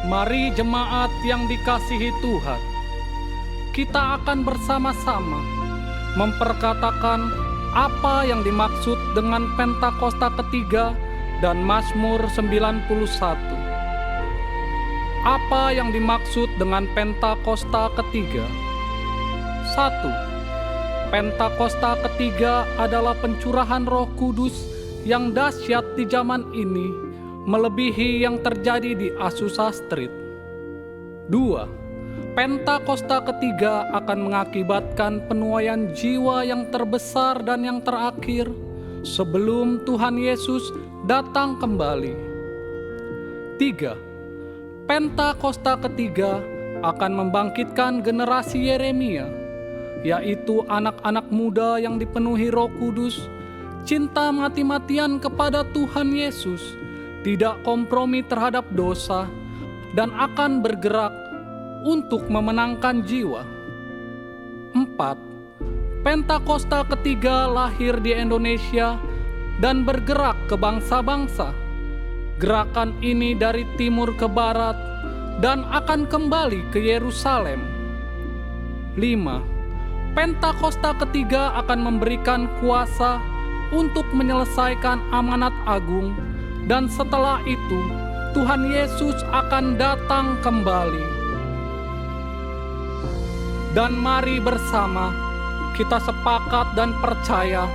Mari jemaat yang dikasihi Tuhan, kita akan bersama-sama memperkatakan apa yang dimaksud dengan Pentakosta ketiga dan Mazmur 91. Apa yang dimaksud dengan Pentakosta ketiga? 1. Pentakosta ketiga adalah pencurahan Roh Kudus yang dahsyat di zaman ini, melebihi yang terjadi di Azusa Street. 2. Pentakosta ketiga akan mengakibatkan penuaian jiwa yang terbesar dan yang terakhir sebelum Tuhan Yesus datang kembali. 3. Pentakosta ketiga akan membangkitkan generasi Yeremia, yaitu anak-anak muda yang dipenuhi Roh Kudus, cinta mati-matian kepada Tuhan Yesus, tidak kompromi terhadap dosa, dan akan bergerak untuk memenangkan jiwa. 4. Pentakosta ketiga lahir di Indonesia dan bergerak ke bangsa-bangsa. Gerakan ini dari timur ke barat dan akan kembali ke Yerusalem. 5. Pentakosta ketiga akan memberikan kuasa untuk menyelesaikan amanat agung, dan setelah itu Tuhan Yesus akan datang kembali. Dan mari bersama kita sepakat dan percaya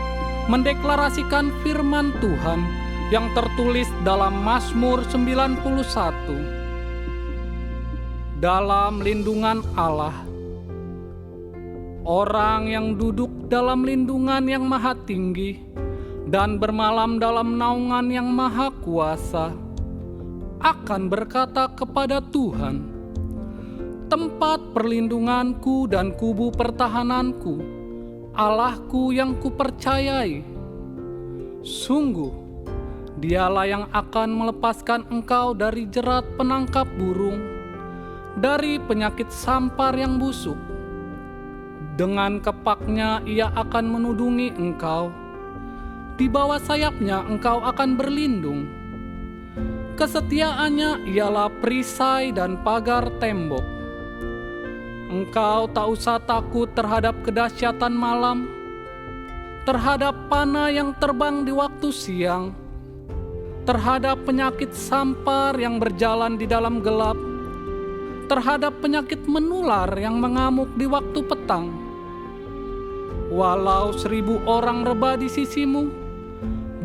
mendeklarasikan firman Tuhan yang tertulis dalam Mazmur 91. Dalam lindungan Allah, orang yang duduk dalam lindungan yang maha tinggi dan bermalam dalam naungan yang maha kuasa akan berkata kepada Tuhan, tempat perlindunganku dan kubu pertahananku, Allahku yang kupercayai. Sungguh, Dialah yang akan melepaskan engkau dari jerat penangkap burung, dari penyakit sampar yang busuk. Dengan kepaknya ia akan menudungi engkau, di bawah sayapnya engkau akan berlindung. Kesetiaannya ialah perisai dan pagar tembok. Engkau tak usah takut terhadap kedahsyatan malam, terhadap panah yang terbang di waktu siang, terhadap penyakit sampar yang berjalan di dalam gelap, terhadap penyakit menular yang mengamuk di waktu petang. Walau 1.000 orang rebah di sisimu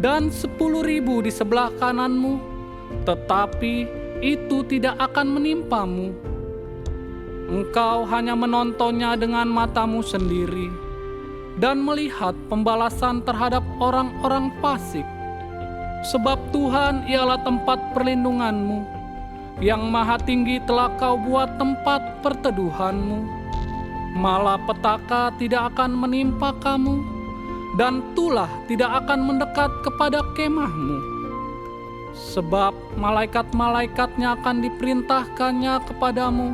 dan 10.000 di sebelah kananmu, tetapi itu tidak akan menimpamu. Engkau hanya menontonnya dengan matamu sendiri dan melihat pembalasan terhadap orang-orang fasik. Sebab Tuhan ialah tempat perlindunganmu, yang maha tinggi telah kau buat tempat perteduhanmu. Malapetaka tidak akan menimpa kamu, dan tulah tidak akan mendekat kepada kemahmu. Sebab malaikat-malaikatnya akan diperintahkannya kepadamu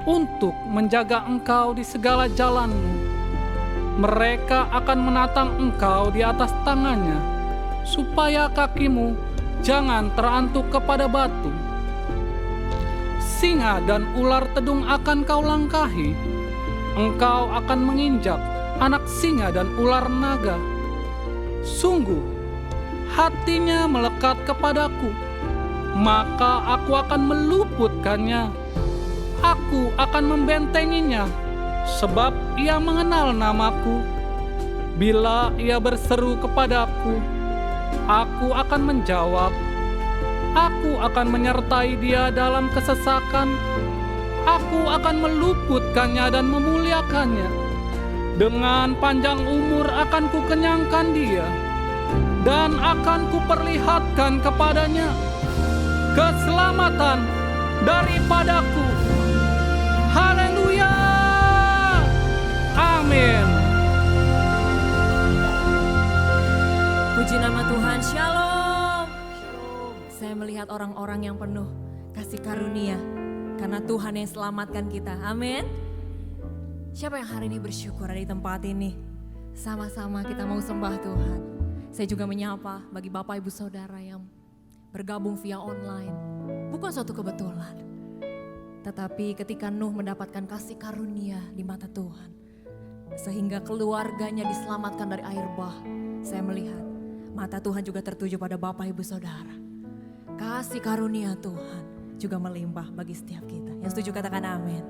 untuk menjaga engkau di segala jalanmu. Mereka akan menatang engkau di atas tangannya, supaya kakimu jangan terantuk kepada batu. Singa dan ular tedung akan kau langkahi. Engkau akan menginjak anak singa dan ular naga. Sungguh, hatinya melekat kepadaku, maka aku akan meluputkannya. Aku akan membentenginya, sebab ia mengenal namaku. Bila ia berseru kepadaku, aku akan menjawab. Aku akan menyertai dia dalam kesesakan. Aku akan meluputkannya dan memuliakannya. Dengan panjang umur akan kukenyangkan dia, dan akan kuperlihatkan kepadanya keselamatan daripadaku. Haleluya! Amin. Puji nama Tuhan, Shalom. Saya melihat orang-orang yang penuh kasih karunia, karena Tuhan yang selamatkan kita, amin. Siapa yang hari ini bersyukur ada di tempat ini? Sama-sama kita mau sembah Tuhan. Saya juga menyapa bagi Bapak Ibu Saudara yang bergabung via online. bukan suatu kebetulan. Tetapi ketika Nuh mendapatkan kasih karunia di mata Tuhan, sehingga keluarganya diselamatkan dari air bah, saya melihat mata Tuhan juga tertuju pada Bapak Ibu Saudara. Kasih karunia Tuhan juga melimpah bagi setiap kita. Yang setuju katakan amin.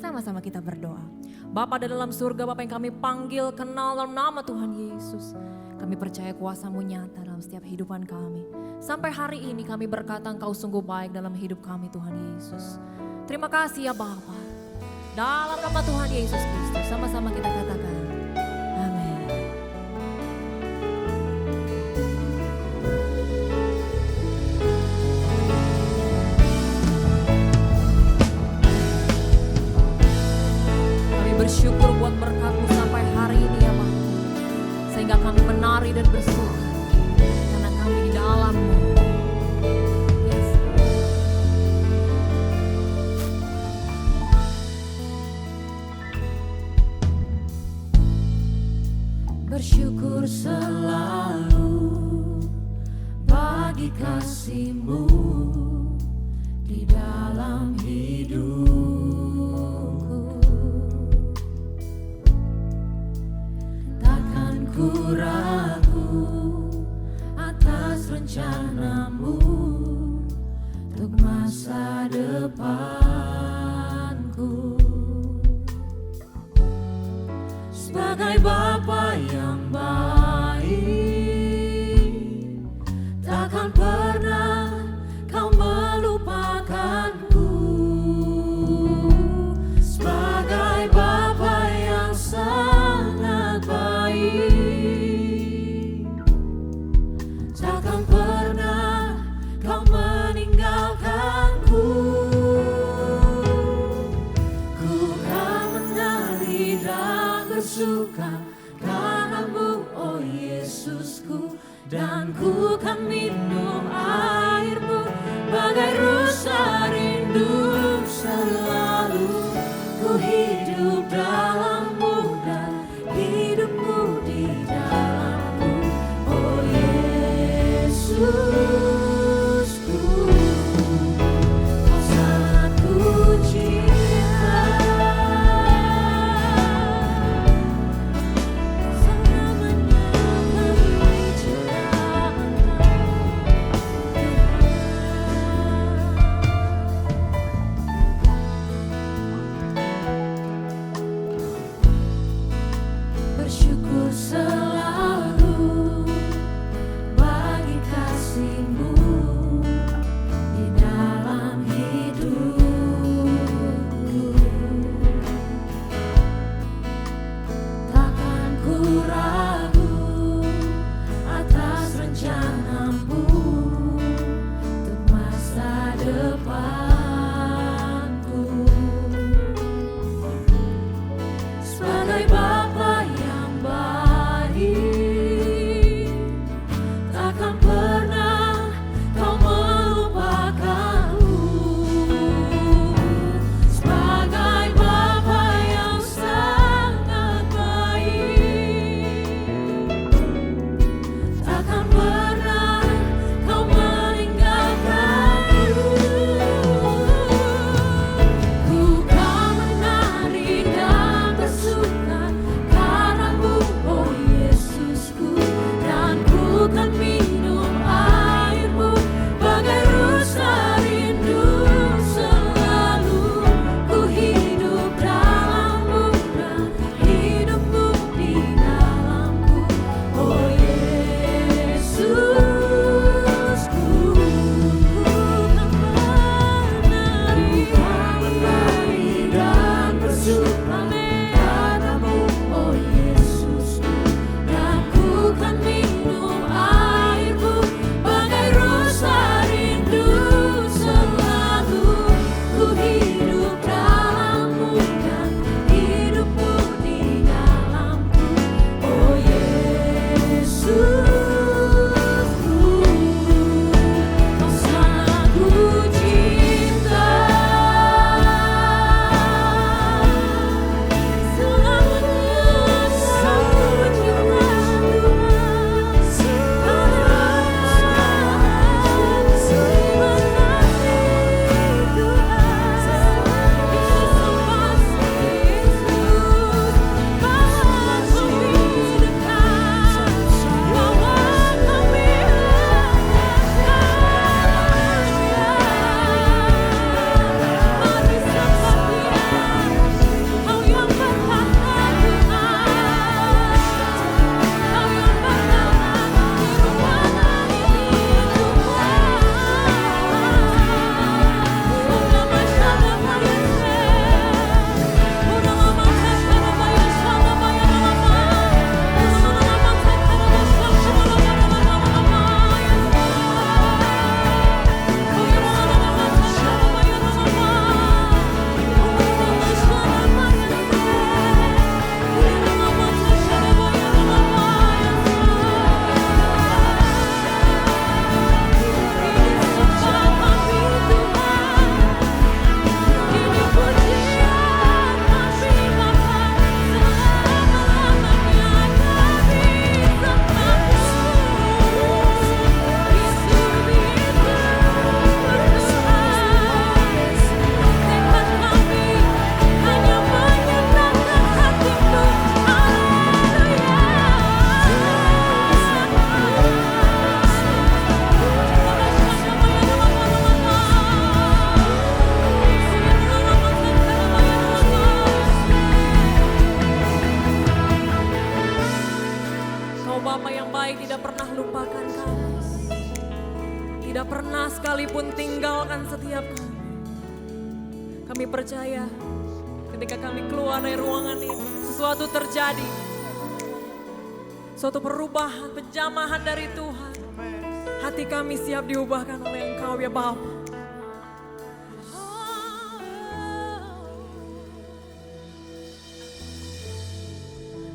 Sama-sama kita berdoa. Bapa di dalam surga, Bapa yang kami panggil, kenal dalam nama Tuhan Yesus. Kami percaya kuasa-Mu nyata dalam setiap kehidupan kami. Sampai hari ini kami berkata Engkau sungguh baik dalam hidup kami Tuhan Yesus. Terima kasih ya Bapa. Dalam nama Tuhan Yesus Kristus, sama-sama kita katakan amin. Kami bersyukur buat berkat-Mu sampai hari ini ya Bapa. Sehingga kami menari dan bersyukur karena kami di dalam-Mu. Yes. Bersyukur selalu bagi kasih-Mu di dalam hidupku. Takkan ku ragu atas rencana-Mu untuk masa depanku. Sebagai Bapa yang baik, takkan pernah Kau melupakanku. Sebagai Bapa yang sangat baik, takkan pernah Kau meninggalkanku. tidak pernah sekalipun tinggalkan setiap kami. Kami percaya ketika kami keluar dari ruangan ini, sesuatu terjadi. Suatu perubahan, penjamahan dari Tuhan. Hati kami siap diubahkan oleh Engkau ya Bapa.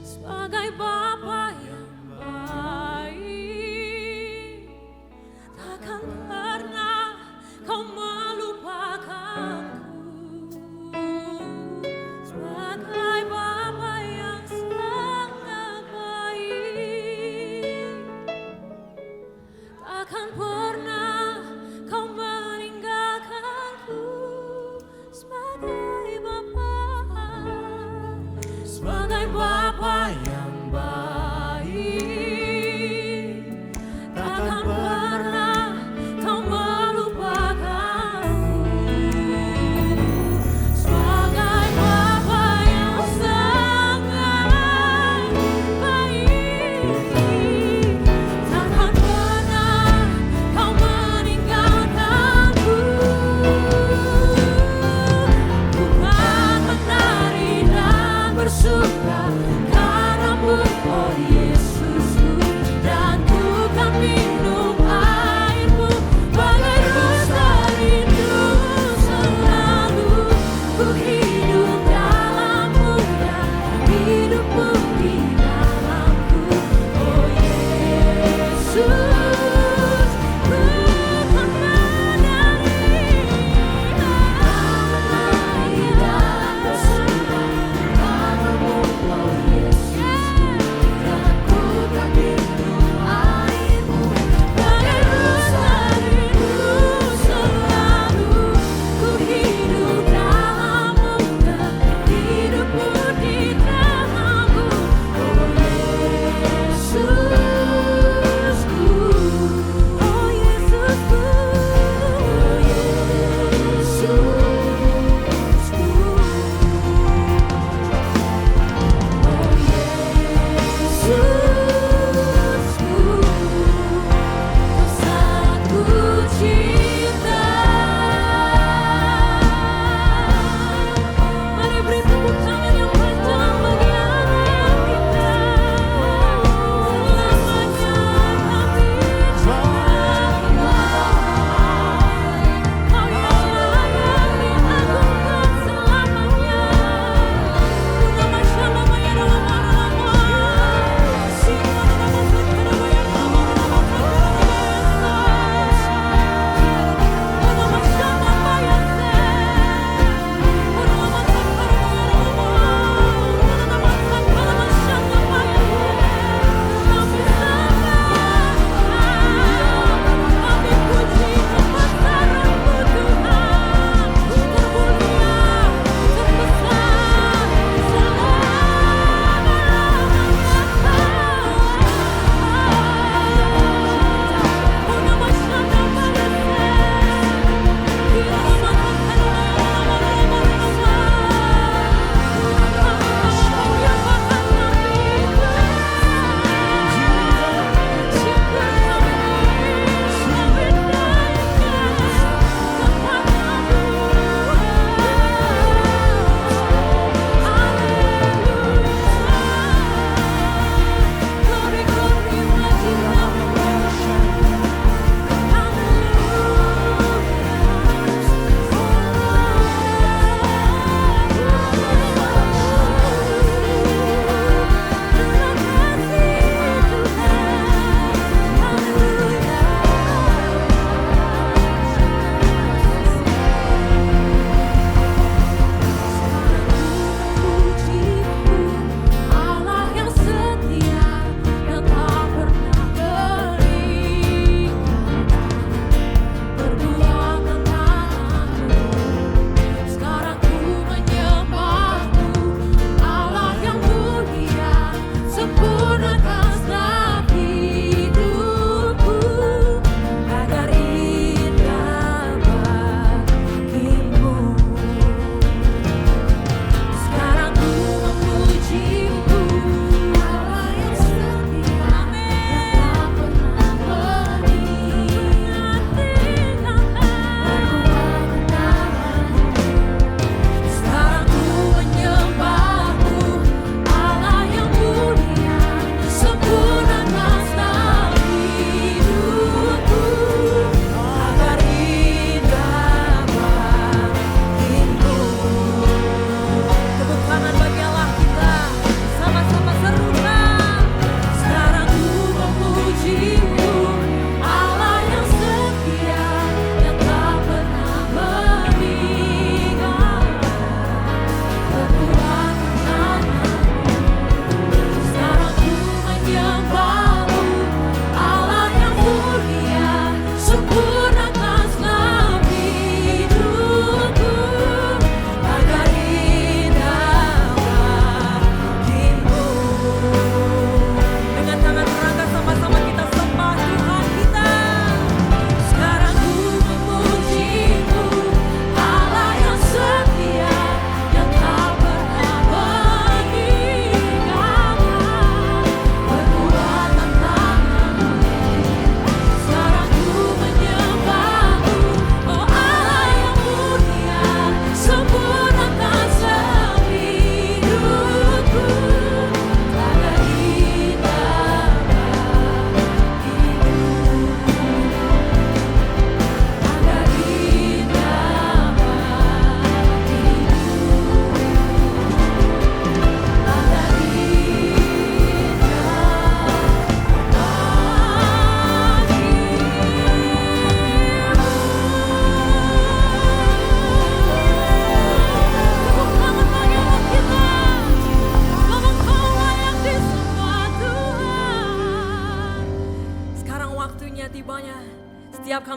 Sebagai Bapa yang baik, takkan pernah Kau melupakanku. Sebagai Bapa yang sangat baik, takkan pernah Kau meninggalkanku.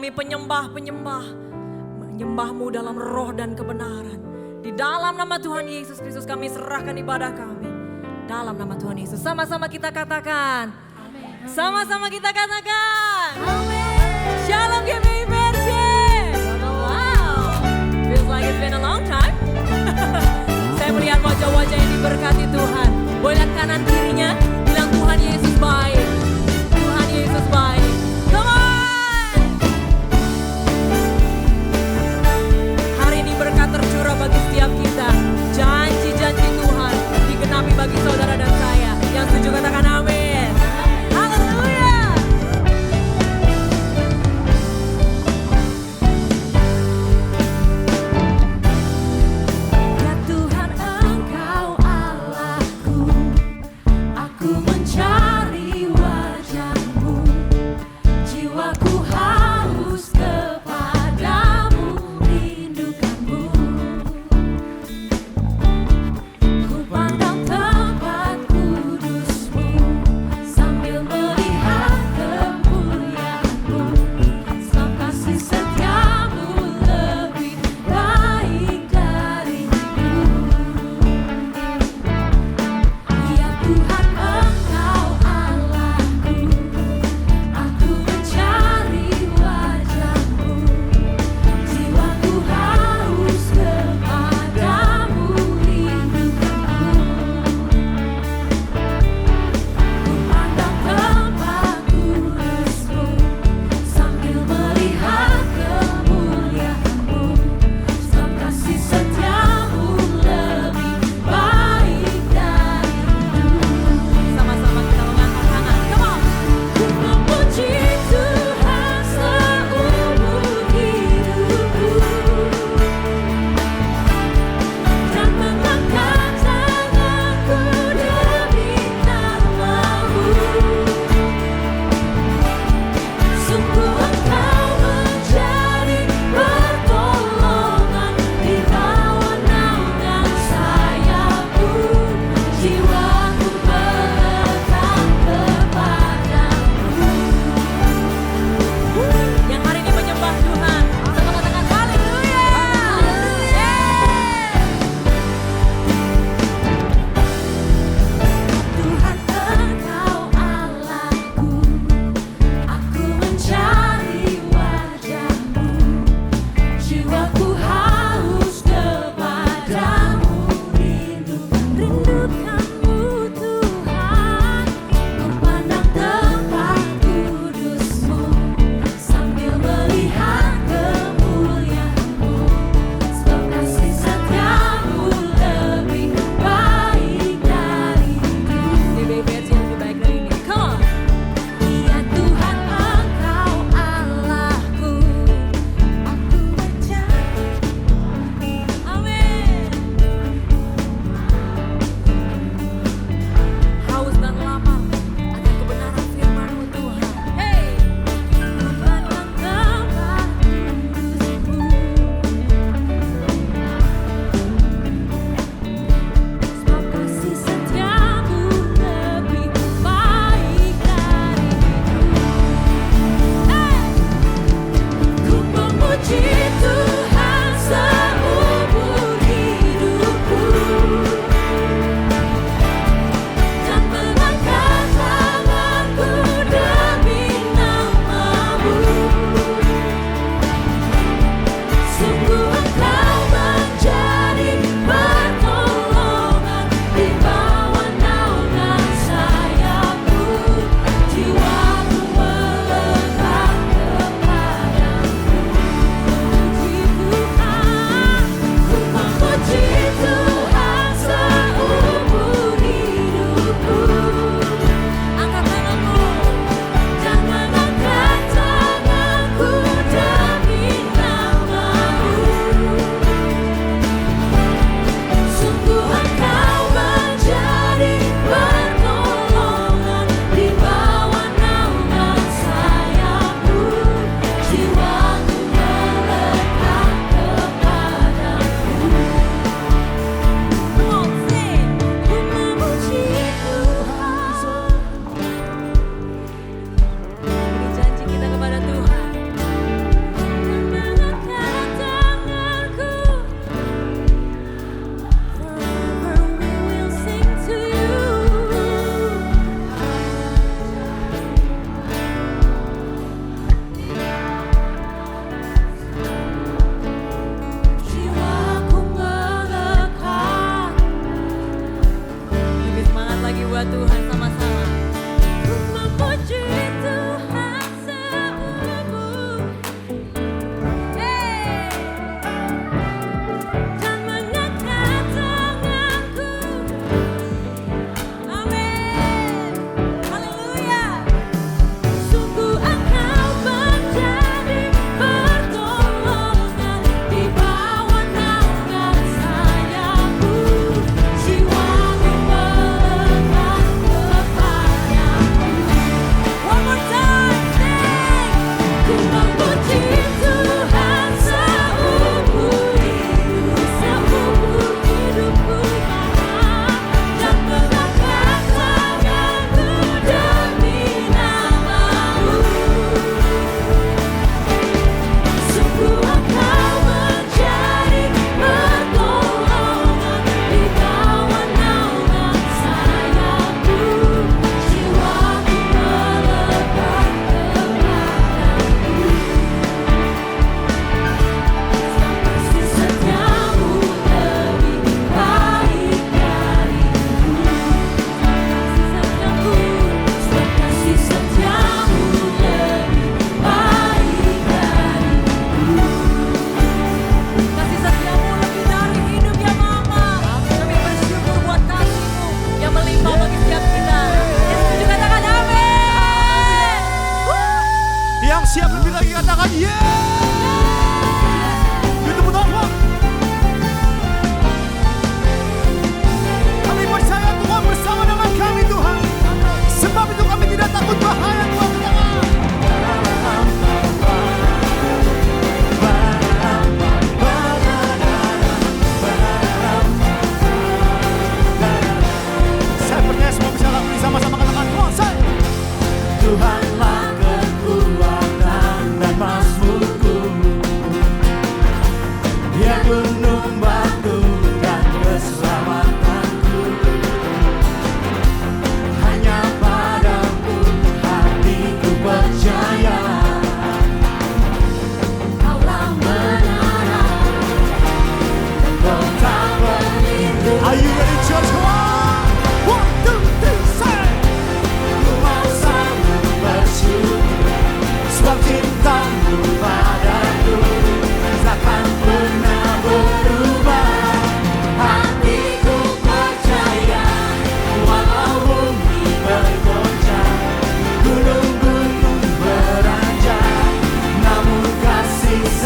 Kami penyembah-penyembah, menyembah-Mu dalam roh dan kebenaran. Di dalam nama Tuhan Yesus Kristus kami serahkan ibadah kami. Dalam nama Tuhan Yesus. Sama-sama kita katakan. Sama-sama kita katakan. Amin. Shalom GPI Virgin. Wow. Feels like it's been a long time. Saya melihat wajah-wajah yang diberkati Tuhan. Boleh lihat kanan kirinya. Bilang Tuhan Yesus baik. Tuhan Yesus baik. Come on. Hari ini berkat tercurah bagi setiap kita. Janji-janji Tuhan digenapi bagi saudara dan saya. Yang setuju katakan amin. Haleluya.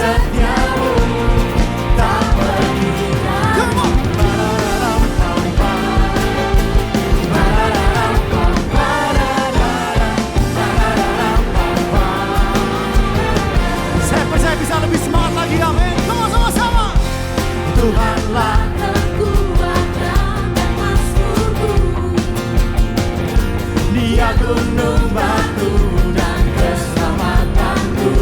setiamu tak pergi dari. Saya percaya bisa lebih semangat lagi, amin. Sama-sama. Tuhanlah kekuatan dan masmurku, Dia gunung batu dan keselamatanku.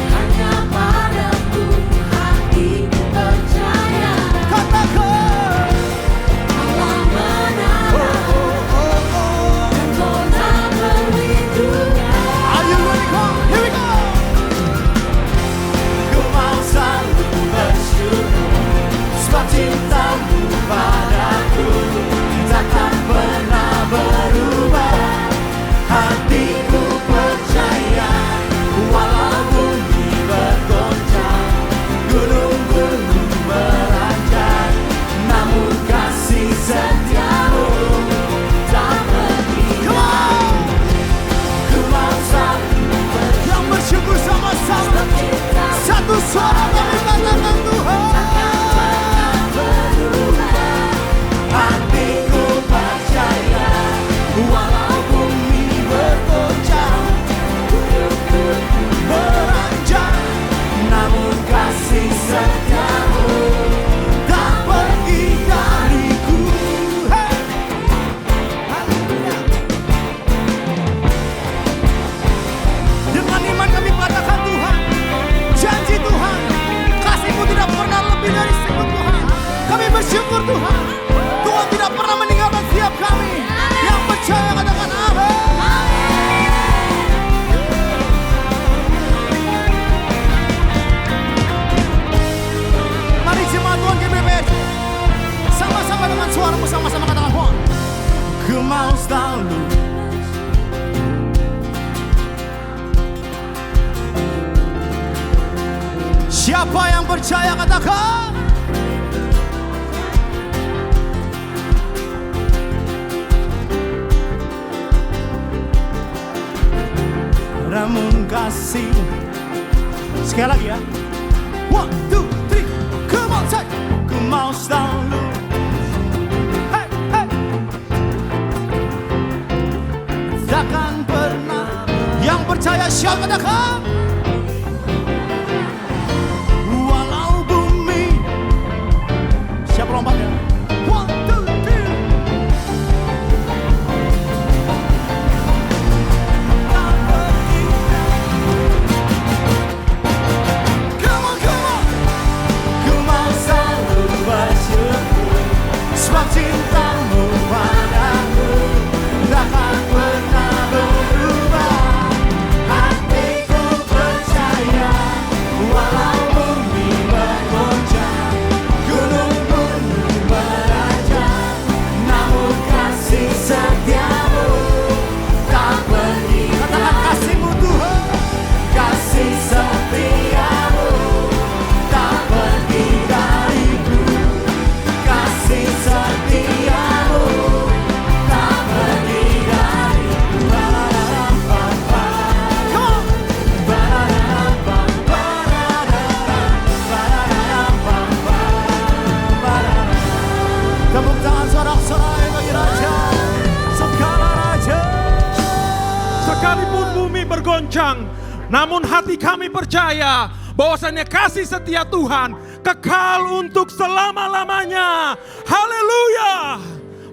Hanya padaku hatiku percaya. Katakan Allah menara dan kota perlindungan. Are you ready? Here we go. Ku mau selalu bersyukur sebab cintamu padaku takkan pernah berubah. Hatiku percaya walau bumi bergoncang, gunung-gunung beranjak, namun kasih setiamu tak pergi. Ku mau selalu yang bersyukur sama-sama. Satu suara kami katakan Tuhan. Hatiku percaya walau bumi bergoncang, gunung-gunung beranjak, namun kasih setiamu tak pergi dariku. Hey! Haleluya. Dengan iman kami katakan Tuhan, janji Tuhan, kasih-Mu tidak pernah lebih dari cukup Tuhan. Kami bersyukur Tuhan, Tuhan tidak pernah meninggalkan setiap kami. Yang percaya katakan amin. Mari jemaat Tuhan GBPS, sama-sama dengan suaramu sama-sama katakan Tuhan. Ku mau selalu siapa yang percaya katakan. Namun kasih. Sekali lagi ya. 1, 2, 3, come on say. Ku mau selalu. Hey, hey. Takkan pernah. Yang percaya shout katakan. Walau bumi. Siapa lompatnya? 1, 2, 3. Come on, come on. Ku mau selalu bersyukur sebab cintamu padaku takkan pernah berubah. Hatiku percaya walau bumi bergoncang, gunung-gunung beranjak, namun kasih setiamu tak pergi. Katakan kasih-Mu Tuhan, kasih setiamu tak pergi dariku. Kasih setiamu tak pergi dariku. Ba-da-da-da-ba-ba. Come on. Ba-da-da-da-ba-ba. Ba-da-da-da-ba-ba. Tepuk tangan sorak-sorai bagi Raja, segala Raja. Sekalipun bumi bergoncang, namun hati kami percaya bahwasannya kasih setia Tuhan kekal untuk selama-lamanya. Haleluya.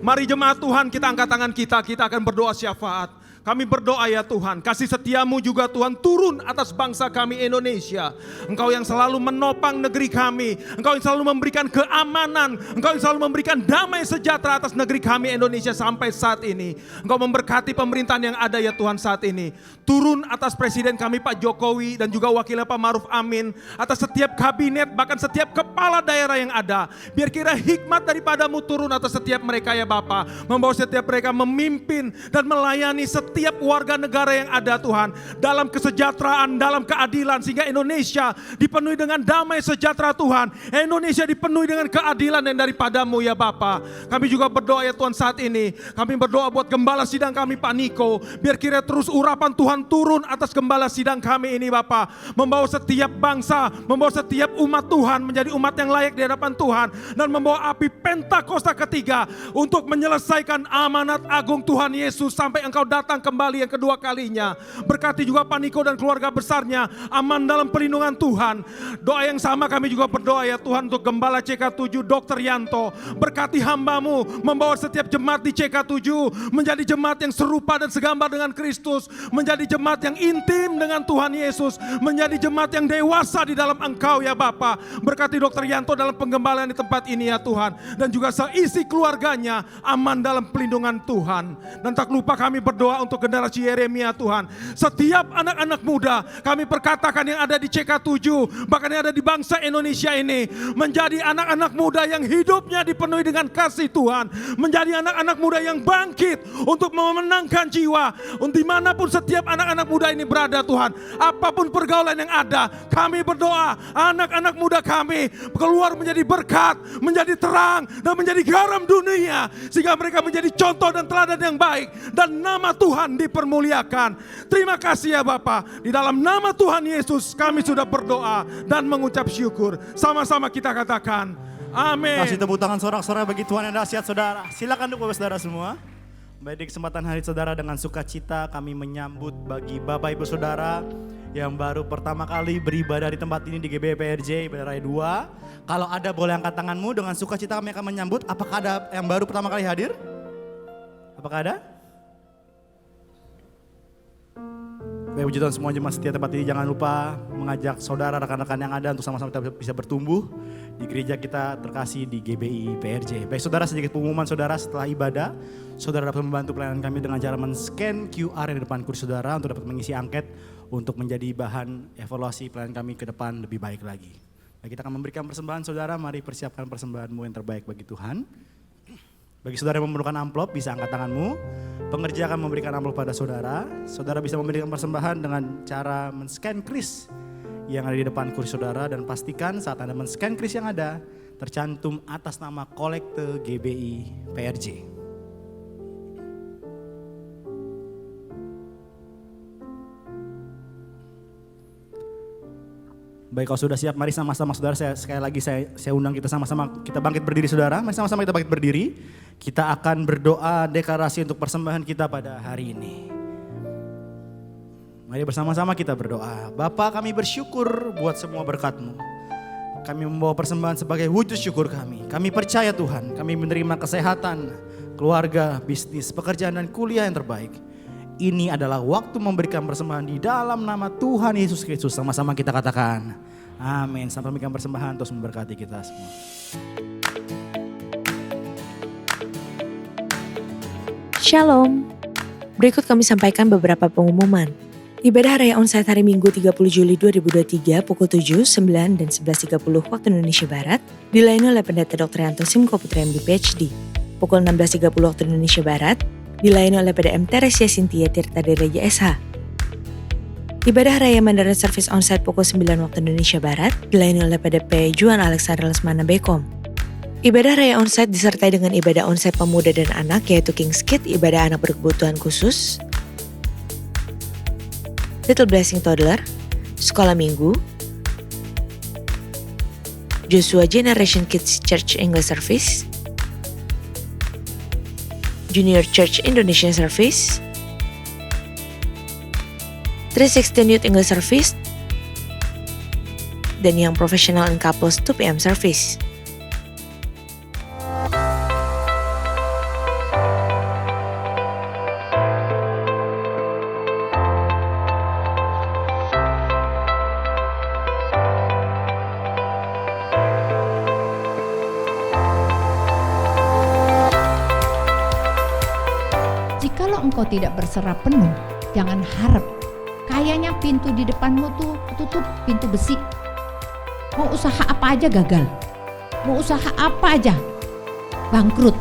Mari jemaat Tuhan, kita angkat tangan kita akan berdoa syafaat. Kami berdoa ya Tuhan, kasih setiamu juga Tuhan turun atas bangsa kami Indonesia. Engkau yang selalu menopang negeri kami, Engkau yang selalu memberikan keamanan, Engkau yang selalu memberikan damai sejahtera atas negeri kami Indonesia sampai saat ini. Engkau memberkati pemerintahan yang ada ya Tuhan saat ini. Turun atas Presiden kami Pak Jokowi dan juga wakilnya Pak Maruf Amin, atas setiap kabinet bahkan setiap kepala daerah yang ada. Biar kira hikmat daripadamu turun atas setiap mereka ya Bapa, membawa setiap mereka memimpin dan melayani setiap setiap warga negara yang ada Tuhan. Dalam kesejahteraan, dalam keadilan, sehingga Indonesia dipenuhi dengan damai sejahtera Tuhan. Indonesia dipenuhi dengan keadilan yang daripadamu ya Bapa. Kami juga berdoa ya Tuhan saat ini. Kami berdoa buat gembala sidang kami Pak Niko. Biar kira terus urapan Tuhan turun atas gembala sidang kami ini Bapa. Membawa setiap bangsa, membawa setiap umat Tuhan menjadi umat yang layak di hadapan Tuhan. Dan membawa api Pentakosta ketiga untuk menyelesaikan amanat agung Tuhan Yesus sampai Engkau datang kembali yang kedua kalinya. Berkati juga Pak Niko dan keluarga besarnya, aman dalam perlindungan Tuhan. Doa yang sama kami juga berdoa ya Tuhan untuk Gembala CK7 Dr. Yanto. Berkati hamba-Mu membawa setiap jemaat di CK7 menjadi jemaat yang serupa dan segambar dengan Kristus. Menjadi jemaat yang intim dengan Tuhan Yesus. Menjadi jemaat yang dewasa di dalam Engkau ya Bapa. Berkati Dr. Yanto dalam penggembalaan di tempat ini ya Tuhan. Dan juga seisi keluarganya aman dalam pelindungan Tuhan. Dan tak lupa kami berdoa untuk generasi Yeremia Tuhan. Setiap anak-anak muda kami perkatakan yang ada di CK7, bahkan yang ada di bangsa Indonesia ini, menjadi anak-anak muda yang hidupnya dipenuhi dengan kasih Tuhan. Menjadi anak-anak muda yang bangkit untuk memenangkan jiwa. Dimanapun setiap anak-anak muda ini berada Tuhan, apapun pergaulan yang ada, kami berdoa anak-anak muda kami keluar menjadi berkat, menjadi terang, dan menjadi garam dunia. Sehingga mereka menjadi contoh dan teladan yang baik. Dan nama Tuhan dipermuliakan. Terima kasih ya Bapa. Di dalam nama Tuhan Yesus kami sudah berdoa dan mengucap syukur. Sama-sama kita katakan amin. Kasih tepuk tangan sorak-sorai bagi Tuhan yang dahsyat saudara. Silakan duduk Bapak Saudara semua. Baik, di kesempatan hari saudara dengan sukacita kami menyambut bagi Bapak Ibu Saudara yang baru pertama kali beribadah di tempat ini di GBI PRJ Ibadah Raya 2. Kalau ada boleh angkat tanganmu, dengan sukacita kami akan menyambut. Apakah ada yang baru pertama kali hadir? Apakah ada? Baik, puji Tuhan semua jemaat setia tempat ini, jangan lupa mengajak saudara rekan-rekan yang ada untuk sama-sama kita bisa bertumbuh di gereja kita terkasih di GBI PRJ. Baik saudara, sedikit pengumuman saudara, setelah ibadah saudara dapat membantu pelayanan kami dengan cara men-scan QR yang di depan kursi saudara untuk dapat mengisi angket untuk menjadi bahan evaluasi pelayanan kami ke depan lebih baik lagi. Baik, kita akan memberikan persembahan saudara, mari persiapkan persembahanmu yang terbaik bagi Tuhan. Bagi saudara yang memerlukan amplop, bisa angkat tanganmu. Pengerja akan memberikan amplop pada saudara. Saudara bisa memberikan persembahan dengan cara men-scan kris yang ada di depan kursi saudara. Dan pastikan saat Anda men-scan kris yang ada, tercantum atas nama kolekte GBI PRJ. Baik, kalau sudah siap, mari sama-sama saudara, sekali lagi saya undang kita sama-sama, kita bangkit berdiri saudara. Mari sama-sama kita bangkit berdiri. Kita akan berdoa deklarasi untuk persembahan kita pada hari ini. Mari bersama-sama kita berdoa. Bapa, kami bersyukur buat semua berkat-Mu. Kami membawa persembahan sebagai wujud syukur kami. Kami percaya Tuhan, kami menerima kesehatan, keluarga, bisnis, pekerjaan dan kuliah yang terbaik. Ini adalah waktu memberikan persembahan di dalam nama Tuhan Yesus Kristus. Sama-sama kita katakan amin. Sampai memberikan persembahan terus memberkati kita semua. Shalom. Berikut kami sampaikan beberapa pengumuman. Ibadah Raya Onsite hari Minggu 30 Juli 2023 pukul 7, 9, dan 11.30 waktu Indonesia Barat dilayani oleh Pendeta Dr. Yanto Simko Putra MD PhD. Pukul 16.30 waktu Indonesia Barat dilayani oleh PDM Teresia Sintia Tirta Dereja SH. Ibadah Raya Mandarin Service Onsite pukul 9 waktu Indonesia Barat dilayani oleh PDP Juan Alexander Lesmana Bekom. Ibadah Raya Onsite disertai dengan ibadah onsite pemuda dan anak yaitu King's Kid, ibadah anak berkebutuhan khusus, Little Blessing Toddler, Sekolah Minggu, Joshua Generation Kids Church English Service, Junior Church Indonesian Service, 316 Youth English Service, dan yang Professional and Couples 2 PM Service. Jikalau engkau tidak berserah penuh, jangan harap. Kayaknya pintu di depanmu tuh tutup, pintu besi. Mau usaha apa aja gagal. Mau usaha apa aja bangkrut.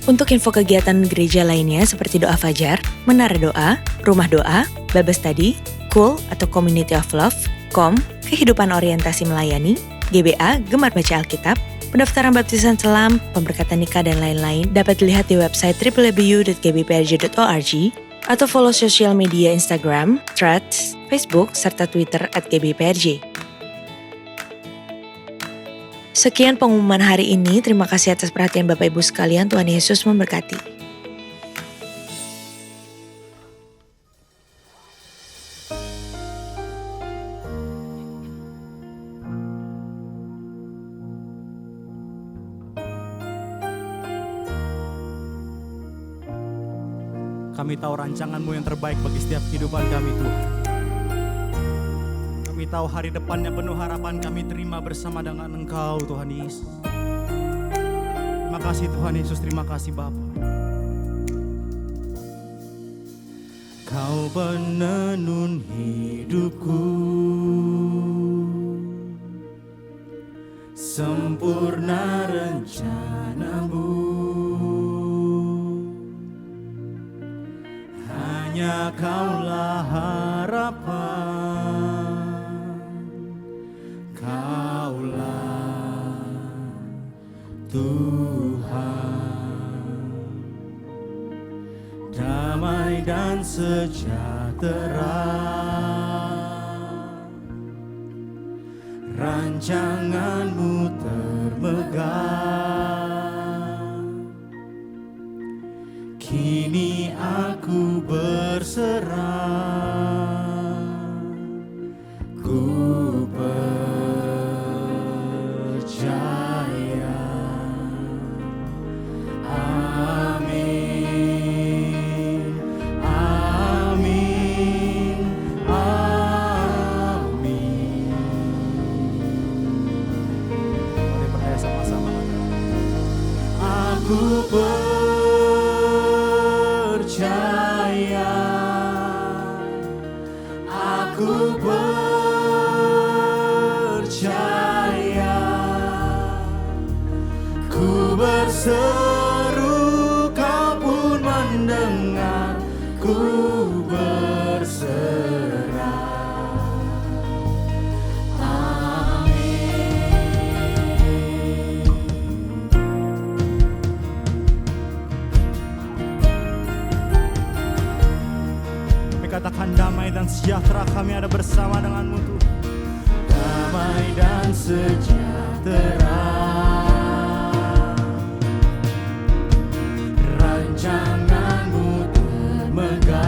Untuk info kegiatan gereja lainnya seperti doa fajar, menara doa, rumah doa, Bible study, Cool atau Community of Love, KOM, kehidupan orientasi melayani, GBA, gemar baca Alkitab, pendaftaran baptisan selam, pemberkatan nikah dan lain-lain dapat dilihat di website www.gbprj.org atau follow sosial media Instagram, Threads, Facebook, serta Twitter @gbprj. Sekian pengumuman hari ini, terima kasih atas perhatian Bapak Ibu sekalian, Tuhan Yesus memberkati. Kami tahu rancangan-Mu yang terbaik bagi setiap kehidupan kami, Tuhan. Kami tahu hari depannya penuh harapan kami terima bersama dengan Engkau, Tuhan Yesus. Terima kasih Tuhan Yesus, terima kasih Bapa. Kau penenun hidupku, sempurna rencana-Mu. Hanya Kaulah harapan, Kaulah Tuhan, damai dan sejahtera, rancangan-Mu termegah. Kini aku berserah, ku percaya. Amin, amin, amin. Mari percaya sama-sama. Aku percaya, aku percaya, ku berseru Kau pun mendengar, ku berserah. Amin. Katakan damai dan sejahtera kami ada bersama dengan-Mu Tuhan. Damai dan sejahtera, rancangan-Mu termegah.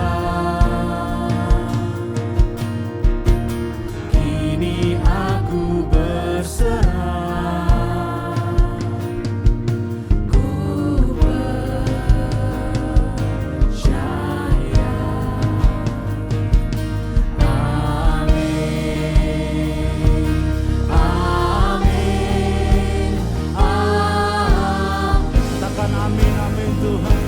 Kini aku berserah, ku percaya. Amin, amin, amin. Katakan amin, amin Tuhan.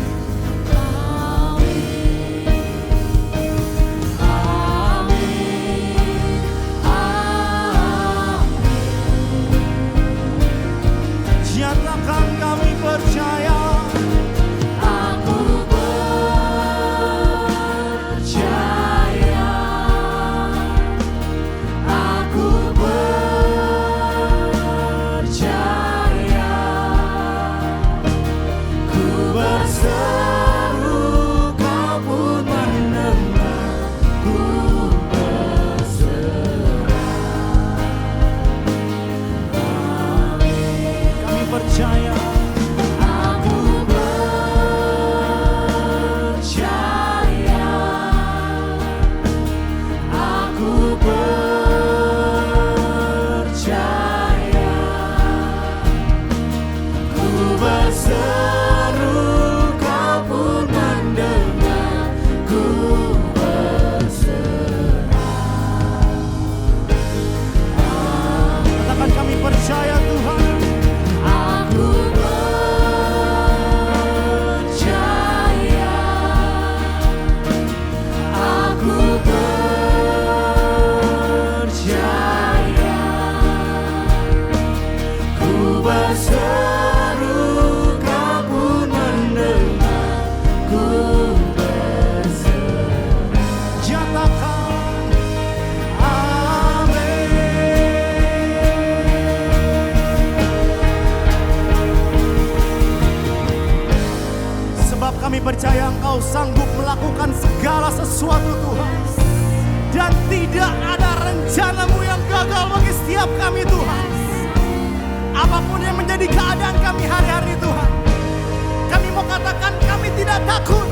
tidak takut,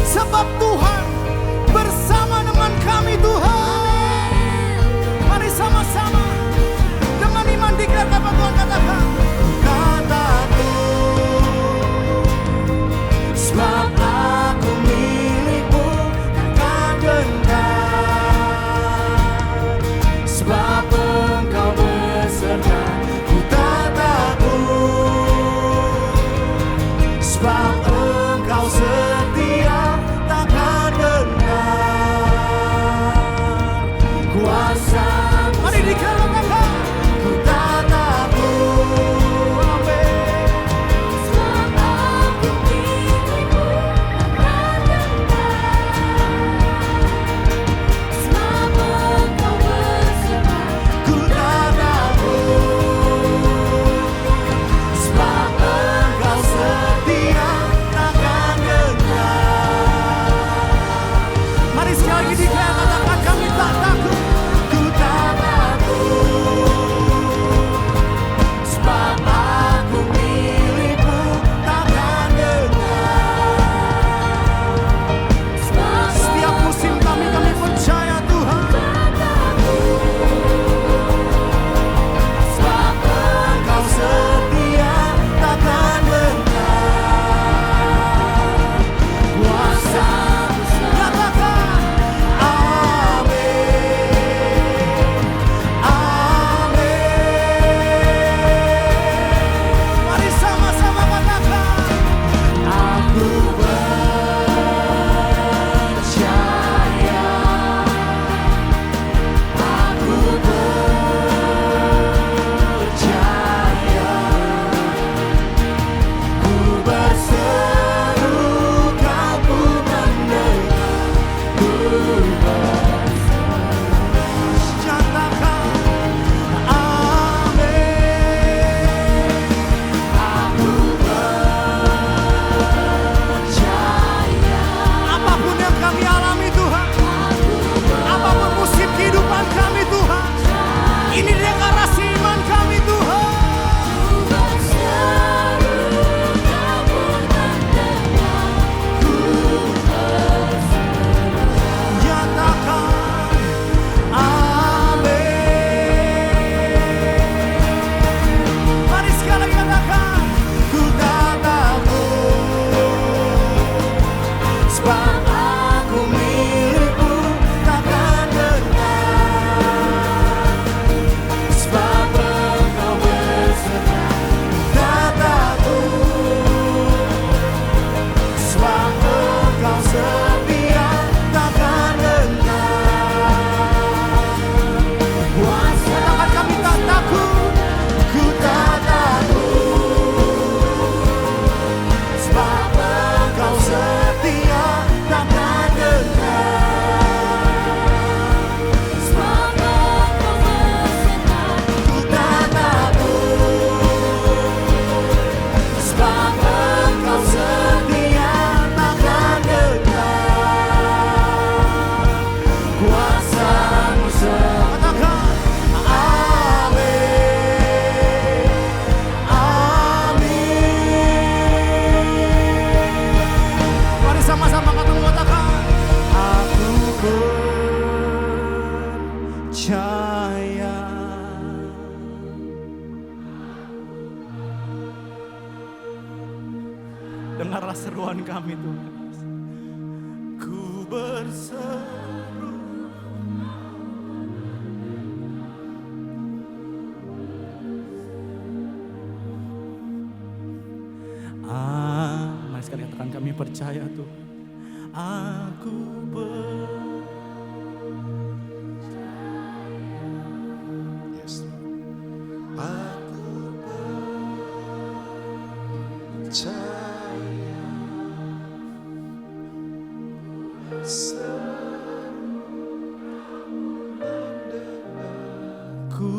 sebab Tuhan bersama dengan kami Tuhan. Mari sama-sama dengan iman declare apa Tuhan katakan. Tak takut, sebab aku milikmu, takkan gentar, sebab Engkau beserta. Ku tak takut, sebab Engkau setia, takkan gentar. Kuasa, mari dikatakan, ku tak takut. Amin. Sebab aku milikmu, takkan gentar. Sebab Engkau beserta. Ku tak takut, sebab Engkau setia, takkan gentar. Mari sekali lagi declare, katakan kami tak takut. Ku tak takut, sebab aku milikmu, takkan gentar. Setiap musim kami percaya Tuhan. Sebab Engkau setia, takkan gentar. Kuasa-Mu katakan amin, amin. Mari sama-sama katakan, aku percaya, aku percaya, ku berseru Kau pun mendengar, ku berseru. Nyatakan amin, aku percaya. Apapun yang kami alami Tuhan, apapun musim kehidupan kami Tuhan, ini deklarasi iman kami Tuhan. Nyatakan amin. Mari sekali lagi katakan, ku tak takut, sebab aku milikmu, takkan gentar, sebab Engkau beserta. Tak takut, sebab Engkau setia, takkan gentar. Kuasa, katakan kami tak takut, ku tak takut, sebab Engkau setia, takkan gentar. Sebab Engkau beserta. Ku tak takut, sebab Engkau setia, takkan gentar. Kuasa-Mu katakan amin, amin. Mari sama-sama katakan, aku percaya. Dengarlah seruan kami Tuhan. Ku berseru, mari sekali katakan kami percaya Tuhan. Aku Yes, Lord. Aku percaya, ku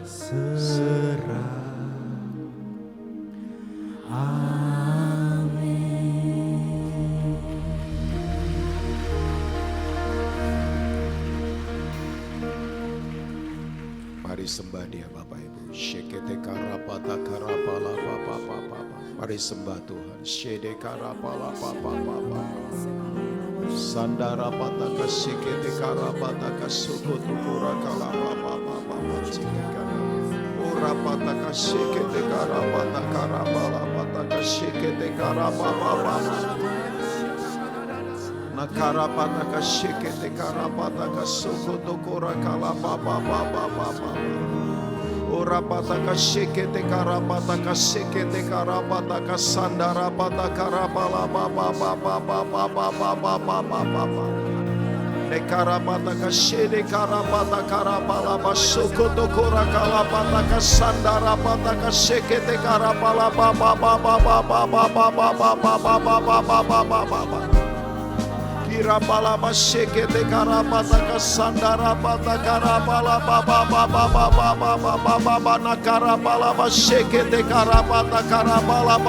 berserah. Amin. Mari Mari sembah Dia Bapak Ibu. Shekete karapata karapala papa papa. Mari sembah Tuhan. Shede karapala papa papa. Sandara pata kasikete karapata kasuko tukura kalapa papa papa cikekana. Ora pata kasikete karapata karapala pata kasikete karapapa papa. Nakarapata kashikete karapata kasuko tukura kalapa papa papa. Ora pata kashikete karapata kasikete karapata kasandara pata karapala papa papa. Nekarapata kashede karapata karapala basuko tukura kalapata kasandara pata kasikete karapala papa. Kirapala basekete karapata kasandara pata karapala baba nakarapala basekete karapata karapala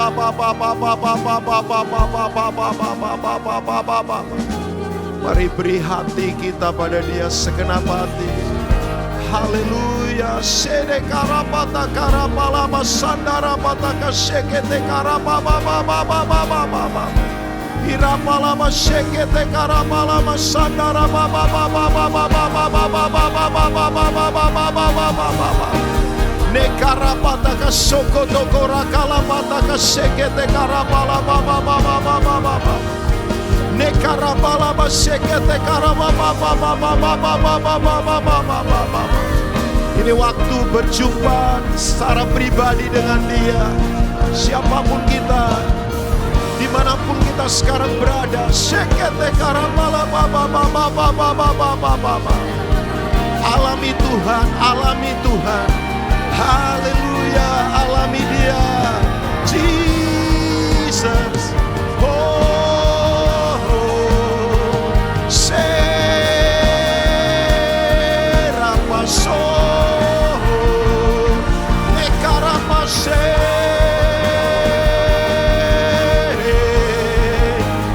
baba. Mari beri hati kita pada Dia segenap hati. Haleluya. Sede karapata karapala basandara pata kasekete karapala baba. Irapalama shekete karapalama sandara baba. Nekarapata kasoko tokora kalapata kasekete karapala baba. Nekarapalama shekete karapala baba. Ini waktu berjumpa secara pribadi dengan Dia. Siapapun kita, dimanapun kita sekarang berada, sekete karapala baba. Alami Tuhan, alami Tuhan. Haleluya, alami Dia. Jesus. Serapaso. Nekarapase.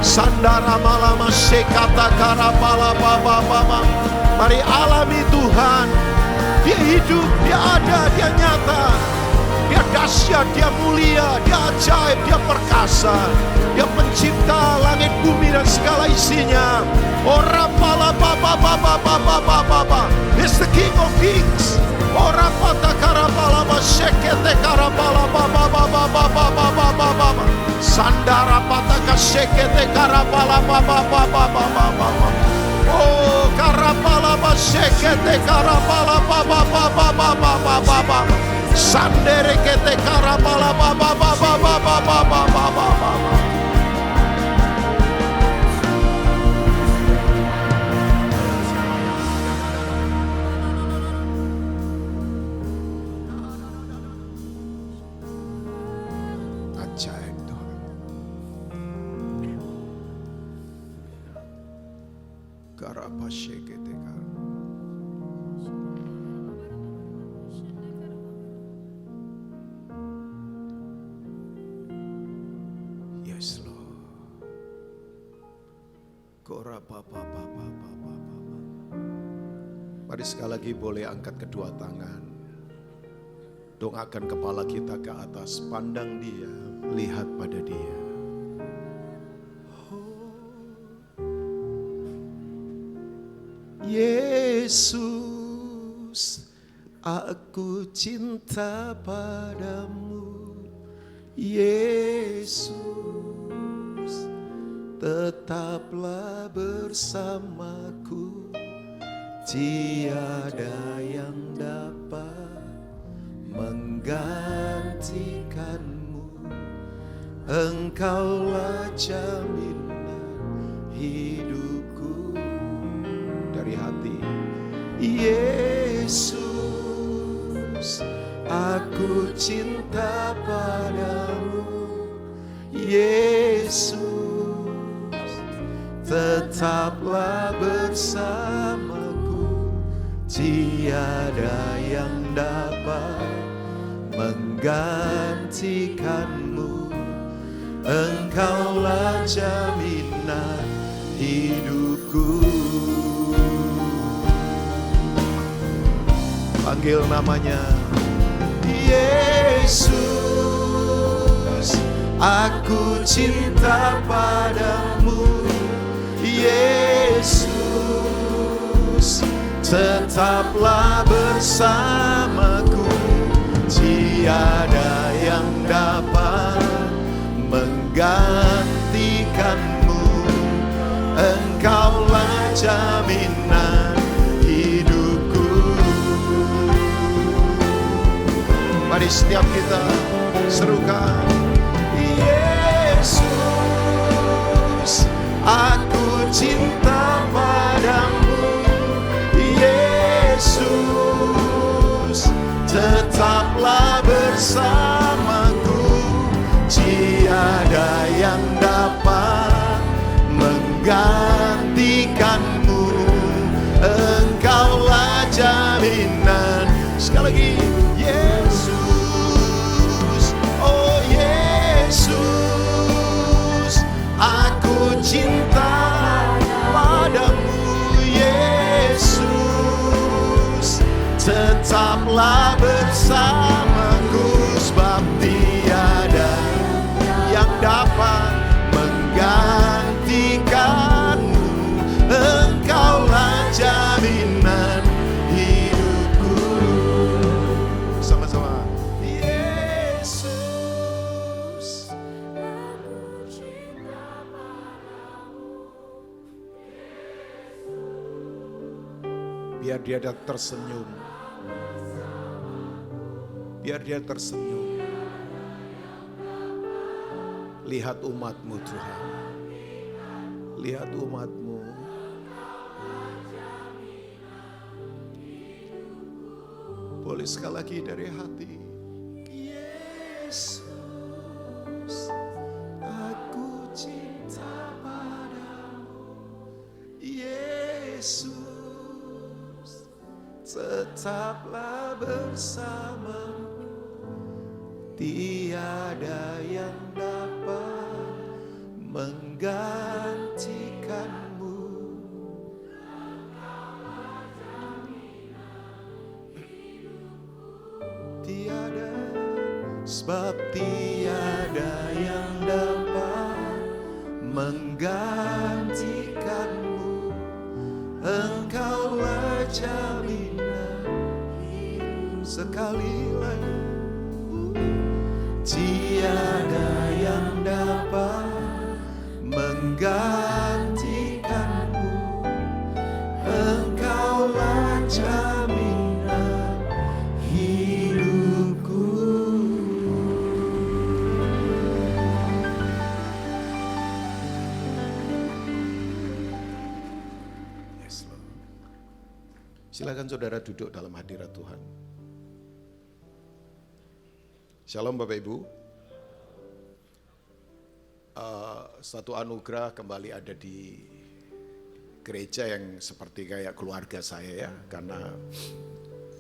Sandara malama sekata karapala baba. Mari alami Tuhan. Dia hidup, Dia ada, Dia nyata. Dia dahsyat, Dia mulia, Dia ajaib, Dia perkasa. Dia pencipta langit bumi dan segala isinya. Ora pala baba. He's the King of Kings. Ora pata karapala sekete karapala baba. Sandara pataka sekete karapala baba. Oh karapala sekete karapala baba. Sandere kete karapala baba. Ajaib Tuhan. Karapashekete kar. Yes Lord. Korapapa. Mari sekali lagi boleh angkat kedua tangan. Dongakkan kepala kita ke atas, pandang Dia, lihat pada Dia. Yesus, aku cinta padamu. Yesus, tetaplah bersamaku. Tiada yang dapat menggantikanmu. Engkaulah jaminan hidupku. Dari hati, Yesus, aku cinta padamu. Yesus, tetaplah bersamaku. Tiada yang dapat menggantikanmu. Engkaulah jaminan hidupku. Panggil namanya. Yesus, aku cinta padamu. Yesus, tetaplah bersamaku. Tiada yang dapat menggantikanmu. Engkaulah jaminan hidupku. Mari setiap kita serukan. Yesus, aku cinta padamu. Yesus, tetaplah bersamaku. Tiada yang dapat menggantikanmu. Engkaulah jaminan. Sekali lagi. Yesus, oh Yesus, aku cinta padamu. Yesus, tetaplah bersamaku. Sebab tiada yang dapat menggantikanmu. Engkaulah jaminan hidupku. Sama-sama. Yesus, aku cinta padamu. Biar dia tersenyum. Biar dia tersenyum. Lihat umatmu Tuhan. Lihat umatmu. Boleh sekali lagi dari hati. Yesus, aku cinta padamu. Yesus, tetaplah bersamamu. Tiada yang dapat menggantikanmu. Tiada, sebab tiada yang dapat menggantikanmu. Engkaulah jaminan hidup. Sekali lagi. Tiada yang dapat menggantikanmu. Engkaulah jaminan hidupku. Yes, Lord. Silakan saudara duduk dalam hadirat Tuhan. Shalom Bapak Ibu. Satu anugerah kembali ada di gereja yang seperti kayak keluarga saya ya. Karena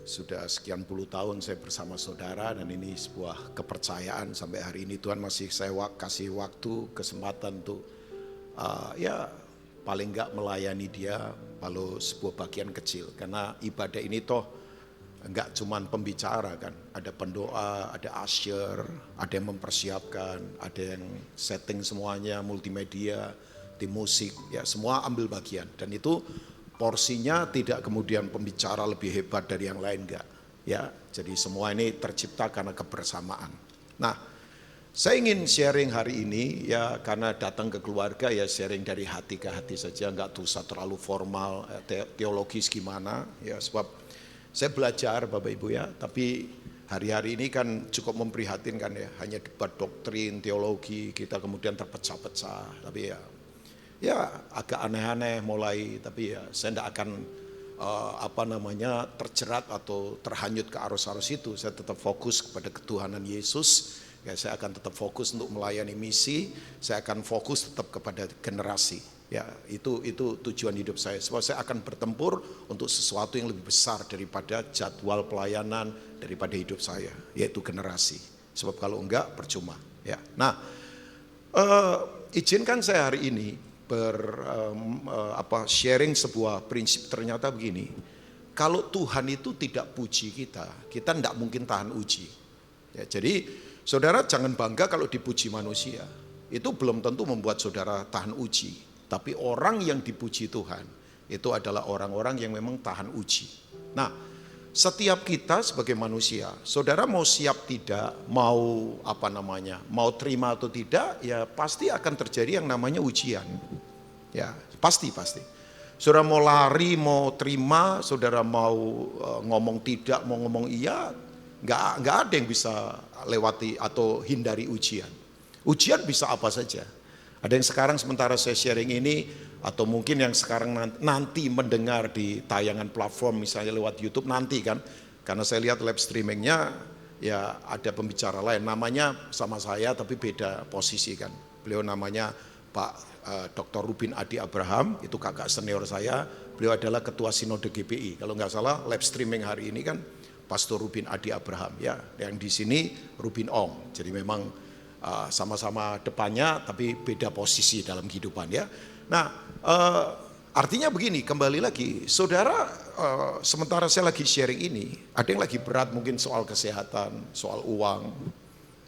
sudah sekian puluh tahun saya bersama saudara dan ini sebuah kepercayaan sampai hari ini Tuhan masih saya kasih waktu, kesempatan untuk ya paling enggak melayani dia walau sebuah bagian kecil. Karena ibadah ini toh enggak cuman pembicara kan, ada pendoa, ada usher, ada yang mempersiapkan, ada yang setting semuanya, multimedia, tim musik, ya semua ambil bagian. Dan itu porsinya tidak kemudian pembicara lebih hebat dari yang lain, enggak. Ya, jadi semua ini tercipta karena kebersamaan. Nah, saya ingin sharing hari ini ya karena datang ke keluarga ya sharing dari hati ke hati saja, enggak usah terlalu formal, teologis gimana, ya sebab saya belajar Bapak Ibu ya, tapi hari-hari ini kan cukup memprihatinkan ya, hanya debat doktrin, teologi, kita kemudian terpecah-pecah. Tapi ya agak aneh-aneh mulai, tapi ya saya tidak akan terjerat atau terhanyut ke arus-arus itu. Saya tetap fokus kepada ketuhanan Yesus. Ya, saya akan tetap fokus untuk melayani misi, saya akan fokus tetap kepada generasi. Ya, itu tujuan hidup saya. Sebab saya akan bertempur untuk sesuatu yang lebih besar daripada jadwal pelayanan, daripada hidup saya, yaitu generasi. Sebab kalau enggak percuma. Ya, nah, izinkan saya hari ini sharing sebuah prinsip. Ternyata begini, kalau Tuhan itu tidak puji kita tidak mungkin tahan uji. Ya, jadi saudara jangan bangga kalau dipuji manusia. Itu belum tentu membuat saudara tahan uji. Tapi orang yang dipuji Tuhan itu adalah orang-orang yang memang tahan uji. Nah, setiap kita sebagai manusia, saudara mau siap tidak, mau mau terima atau tidak, ya pasti akan terjadi yang namanya ujian. Ya, pasti. Saudara mau lari, mau terima, saudara mau ngomong tidak, mau ngomong iya, nggak ada yang bisa lewati atau hindari ujian. Ujian bisa apa saja. Ada yang sekarang sementara saya sharing ini, atau mungkin yang sekarang nanti mendengar di tayangan platform misalnya lewat YouTube nanti kan, karena saya lihat live streamingnya ya ada pembicara lain, namanya sama saya tapi beda posisi kan. Beliau namanya Pak Dr. Rubin Adi Abraham, itu kakak senior saya. Beliau adalah ketua sinode GPI. Kalau nggak salah live streaming hari ini kan Pastor Rubin Adi Abraham ya. Yang di sini Rubin Ong. Jadi memang sama-sama depannya tapi beda posisi dalam kehidupan ya. Nah artinya begini, kembali lagi saudara, sementara saya lagi sharing ini, ada yang lagi berat mungkin soal kesehatan, soal uang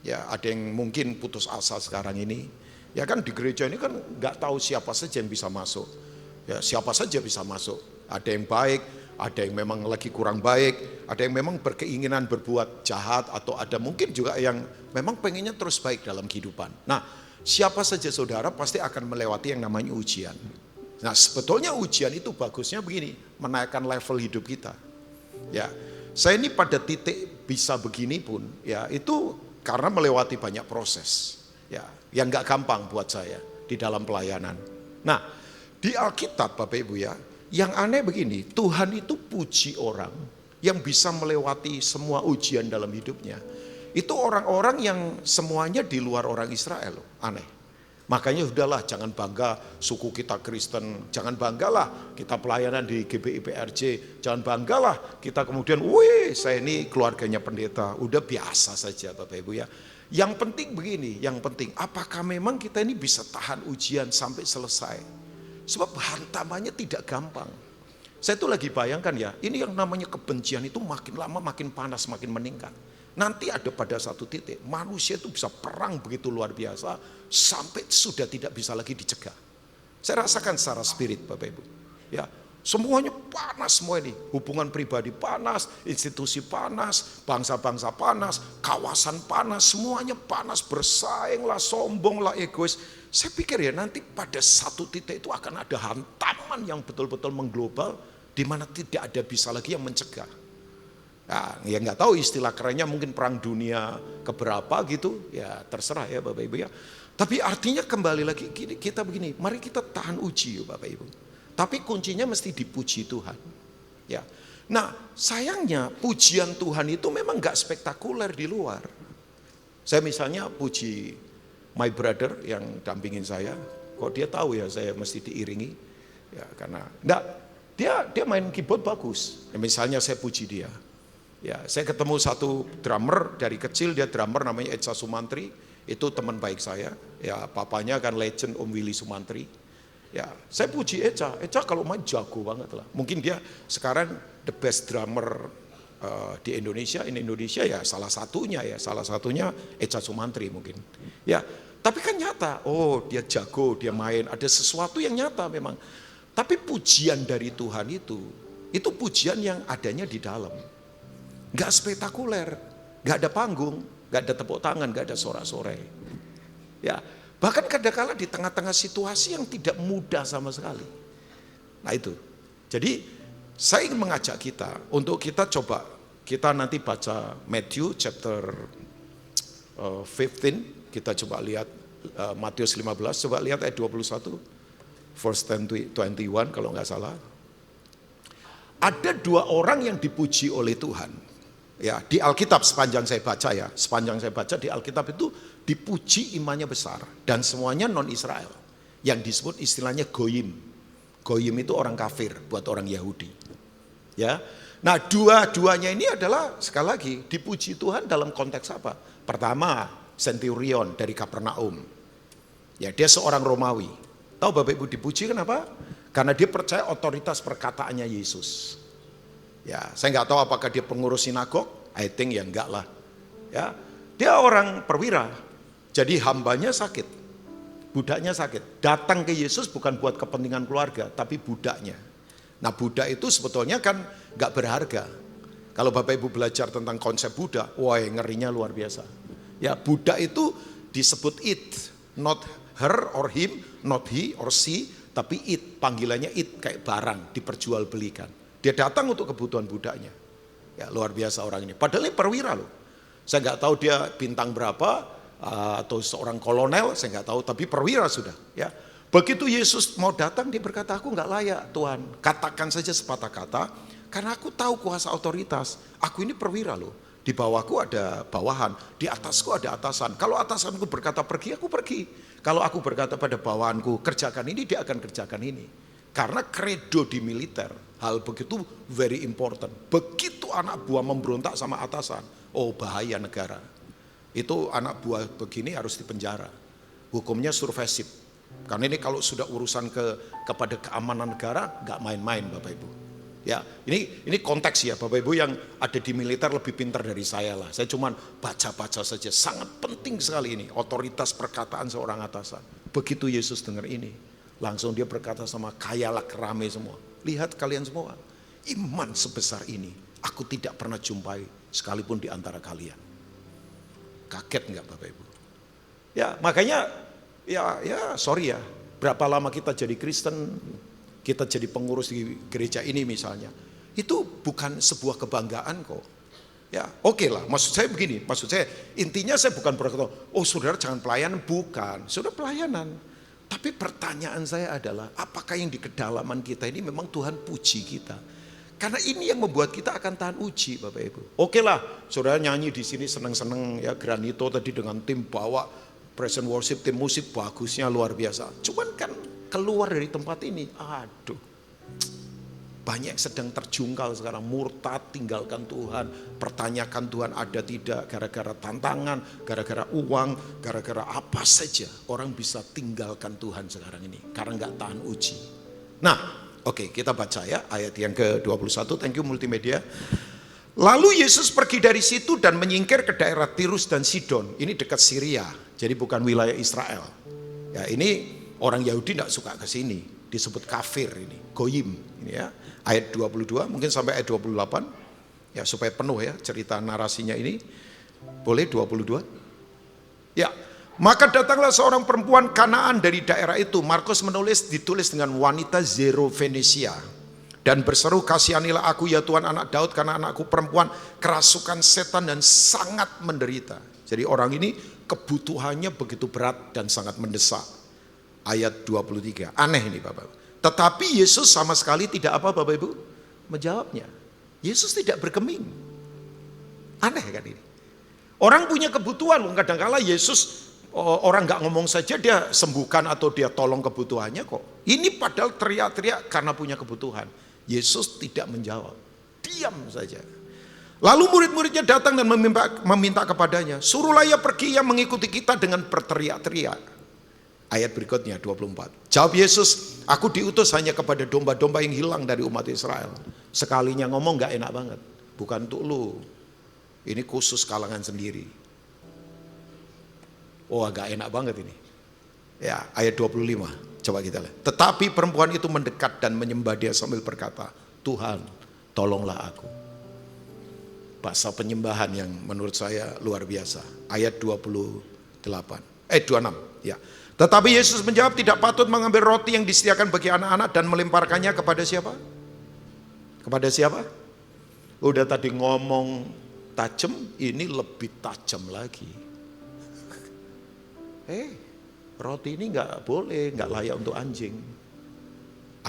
ya, ada yang mungkin putus asa sekarang ini. Ya kan di gereja ini kan nggak tahu siapa saja yang bisa masuk. Ya siapa saja bisa masuk. Ada yang baik, ada yang memang lagi kurang baik, ada yang memang berkeinginan berbuat jahat, atau ada mungkin juga yang memang pengennya terus baik dalam kehidupan. Nah, siapa saja saudara pasti akan melewati yang namanya ujian. Nah, sebetulnya ujian itu bagusnya begini, menaikkan level hidup kita. Ya, saya ini pada titik bisa begini pun, ya itu karena melewati banyak proses. Ya, yang gak gampang buat saya di dalam pelayanan. Nah, di Alkitab Bapak Ibu ya, yang aneh begini, Tuhan itu puji orang yang bisa melewati semua ujian dalam hidupnya. Itu orang-orang yang semuanya di luar orang Israel, aneh. Makanya udahlah, jangan bangga suku kita Kristen, jangan banggalah kita pelayanan di GBI PRJ, jangan banggalah kita kemudian, wih saya ini keluarganya pendeta, udah biasa saja Bapak Ibu ya. Yang penting begini, yang penting apakah memang kita ini bisa tahan ujian sampai selesai. Sebab hantamannya tidak gampang. Saya tuh lagi bayangkan ya, ini yang namanya kebencian itu makin lama makin panas, makin meningkat. Nanti ada pada satu titik, manusia itu bisa perang begitu luar biasa, sampai sudah tidak bisa lagi dicegah. Saya rasakan secara spirit Bapak Ibu. Ya, semuanya panas semua ini, hubungan pribadi panas, institusi panas, bangsa-bangsa panas, kawasan panas, semuanya panas, bersainglah, sombonglah, egois. Saya pikir ya nanti pada satu titik itu akan ada hantaman yang betul-betul mengglobal, di mana tidak ada bisa lagi yang mencegah. Nah, ya nggak tahu istilah kerennya mungkin perang dunia keberapa gitu, ya terserah ya Bapak Ibu ya. Tapi artinya kembali lagi kita begini, mari kita tahan uji Bapak Ibu. Tapi kuncinya mesti dipuji Tuhan. Ya. Nah, sayangnya pujian Tuhan itu memang enggak spektakuler di luar. Saya misalnya puji my brother yang dampingin saya, kok dia tahu ya saya mesti diiringi. Ya, karena dia main keyboard bagus. Ya, misalnya saya puji dia. Ya, saya ketemu satu drummer dari kecil, dia drummer namanya Eca Sumantri, itu teman baik saya. Ya, papanya kan legend Om Willy Sumantri. Ya, saya puji Eca kalau main jago banget lah. Mungkin dia sekarang the best drummer di Indonesia, ya salah satunya Eca Sumantri mungkin. Ya, tapi kan nyata, oh dia jago, dia main, ada sesuatu yang nyata memang. Tapi pujian dari Tuhan itu pujian yang adanya di dalam. Gak spektakuler, gak ada panggung, gak ada tepuk tangan, gak ada sorak-sorai. Ya, bahkan kadang-kala di tengah-tengah situasi yang tidak mudah sama sekali. Nah itu. Jadi saya ingin mengajak kita untuk kita coba, kita nanti baca Matthew chapter 15, kita coba lihat Matius 15, coba lihat ayat 21, verse 21 kalau nggak salah. Ada dua orang yang dipuji oleh Tuhan. Ya, di Alkitab sepanjang saya baca di Alkitab itu dipuji imannya besar dan semuanya non Israel. Yang disebut istilahnya goyim. Goyim itu orang kafir buat orang Yahudi. Ya. Nah, dua-duanya ini adalah sekali lagi dipuji Tuhan dalam konteks apa? Pertama, Centurion dari Kapernaum. Ya, dia seorang Romawi. Tahu Bapak Ibu dipuji kenapa? Karena dia percaya otoritas perkataannya Yesus. Ya, saya nggak tahu apakah dia pengurus sinagog, I think ya enggak lah. Ya, dia orang perwira, jadi hambanya sakit, budaknya sakit. Datang ke Yesus bukan buat kepentingan keluarga, tapi budaknya. Nah, budak itu sebetulnya kan nggak berharga. Kalau Bapak Ibu belajar tentang konsep budak, wah ngerinya luar biasa. Ya, budak itu disebut it, not her or him, not he or she, tapi it, panggilannya it, kayak barang diperjualbelikan. Dia datang untuk kebutuhan budaknya. Ya, luar biasa orang ini. Padahal ini perwira loh. Saya nggak tahu dia bintang berapa atau seorang kolonel, saya nggak tahu, tapi perwira sudah. Ya, begitu Yesus mau datang, dia berkata, aku nggak layak Tuhan. Katakan saja sepatah kata, karena aku tahu kuasa otoritas. Aku ini perwira loh. Di bawahku ada bawahan, di atasku ada atasan. Kalau atasanku berkata pergi, aku pergi. Kalau aku berkata pada bawahanku kerjakan ini, dia akan kerjakan ini. Karena kredo di militer, hal begitu very important. Begitu anak buah memberontak sama atasan, oh bahaya negara. Itu anak buah begini harus dipenjara. Hukumnya survesip. Karena ini kalau sudah urusan kepada keamanan negara, nggak main-main Bapak Ibu. Ya, ini konteks ya Bapak Ibu yang ada di militer lebih pintar dari saya lah. Saya cuma baca-baca saja. Sangat penting sekali ini otoritas perkataan seorang atasan. Begitu Yesus dengar ini, langsung dia berkata sama khayalak rame semua. Lihat kalian semua, iman sebesar ini aku tidak pernah jumpai sekalipun di antara kalian. Kaget nggak Bapak Ibu? Ya makanya ya sorry ya, berapa lama kita jadi Kristen, kita jadi pengurus di gereja ini misalnya, itu bukan sebuah kebanggaan kok. Ya oke lah, maksud saya begini, maksud saya intinya saya bukan berkata, oh saudara jangan pelayanan, bukan, saudara pelayanan. Tapi pertanyaan saya adalah, apakah yang di kedalaman kita ini memang Tuhan puji kita? Karena ini yang membuat kita akan tahan uji Bapak Ibu. Oke lah, saudara nyanyi di sini seneng-seneng ya, Granito tadi dengan tim bawa present worship, tim musik bagusnya luar biasa. Cuman kan keluar dari tempat ini, aduh, banyak yang sedang terjungkal sekarang, murtad, tinggalkan Tuhan, pertanyakan Tuhan ada tidak, gara-gara tantangan, gara-gara uang, gara-gara apa saja, orang bisa tinggalkan Tuhan sekarang ini, karena nggak tahan uji. Nah, oke, kita baca ya ayat yang ke-21, thank you multimedia. Lalu Yesus pergi dari situ dan menyingkir ke daerah Tirus dan Sidon, ini dekat Syria, jadi bukan wilayah Israel. Ya ini orang Yahudi tidak suka ke sini, disebut kafir ini, goyim ini ya. Ayat 22 mungkin sampai ayat 28 ya supaya penuh ya cerita narasinya ini. Boleh 22? Ya, maka datanglah seorang perempuan Kanaan dari daerah itu. Markus ditulis dengan wanita Zerofenisia dan berseru, kasihanilah aku ya Tuhan anak Daud, karena anakku perempuan kerasukan setan dan sangat menderita. Jadi orang ini kebutuhannya begitu berat dan sangat mendesak. Ayat 23, aneh ini Bapak. Tetapi Yesus sama sekali tidak apa Bapak Ibu menjawabnya. Yesus tidak bergeming. Aneh kan ini. Orang punya kebutuhan, kadang-kala Yesus orang nggak ngomong saja dia sembuhkan atau dia tolong kebutuhannya kok. Ini padahal teriak-teriak karena punya kebutuhan. Yesus tidak menjawab, diam saja. Lalu murid-muridnya datang dan meminta kepadanya, suruhlah ia pergi, ia mengikuti kita dengan berteriak-teriak. Ayat berikutnya 24. Jawab Yesus, aku diutus hanya kepada domba-domba yang hilang dari umat Israel. Sekalinya ngomong gak enak banget. Bukan untuk lu. Ini khusus kalangan sendiri. Oh agak enak banget ini. Ya ayat 25. Coba kita lihat. Tetapi perempuan itu mendekat dan menyembah dia sambil berkata, Tuhan tolonglah aku. Bahasa penyembahan yang menurut saya luar biasa. Ayat 26. Ya. Tetapi Yesus menjawab, tidak patut mengambil roti yang disediakan bagi anak-anak dan melemparkannya kepada siapa? Kepada siapa? Udah tadi ngomong tajam, ini lebih tajam lagi. Roti ini nggak boleh, nggak layak untuk anjing.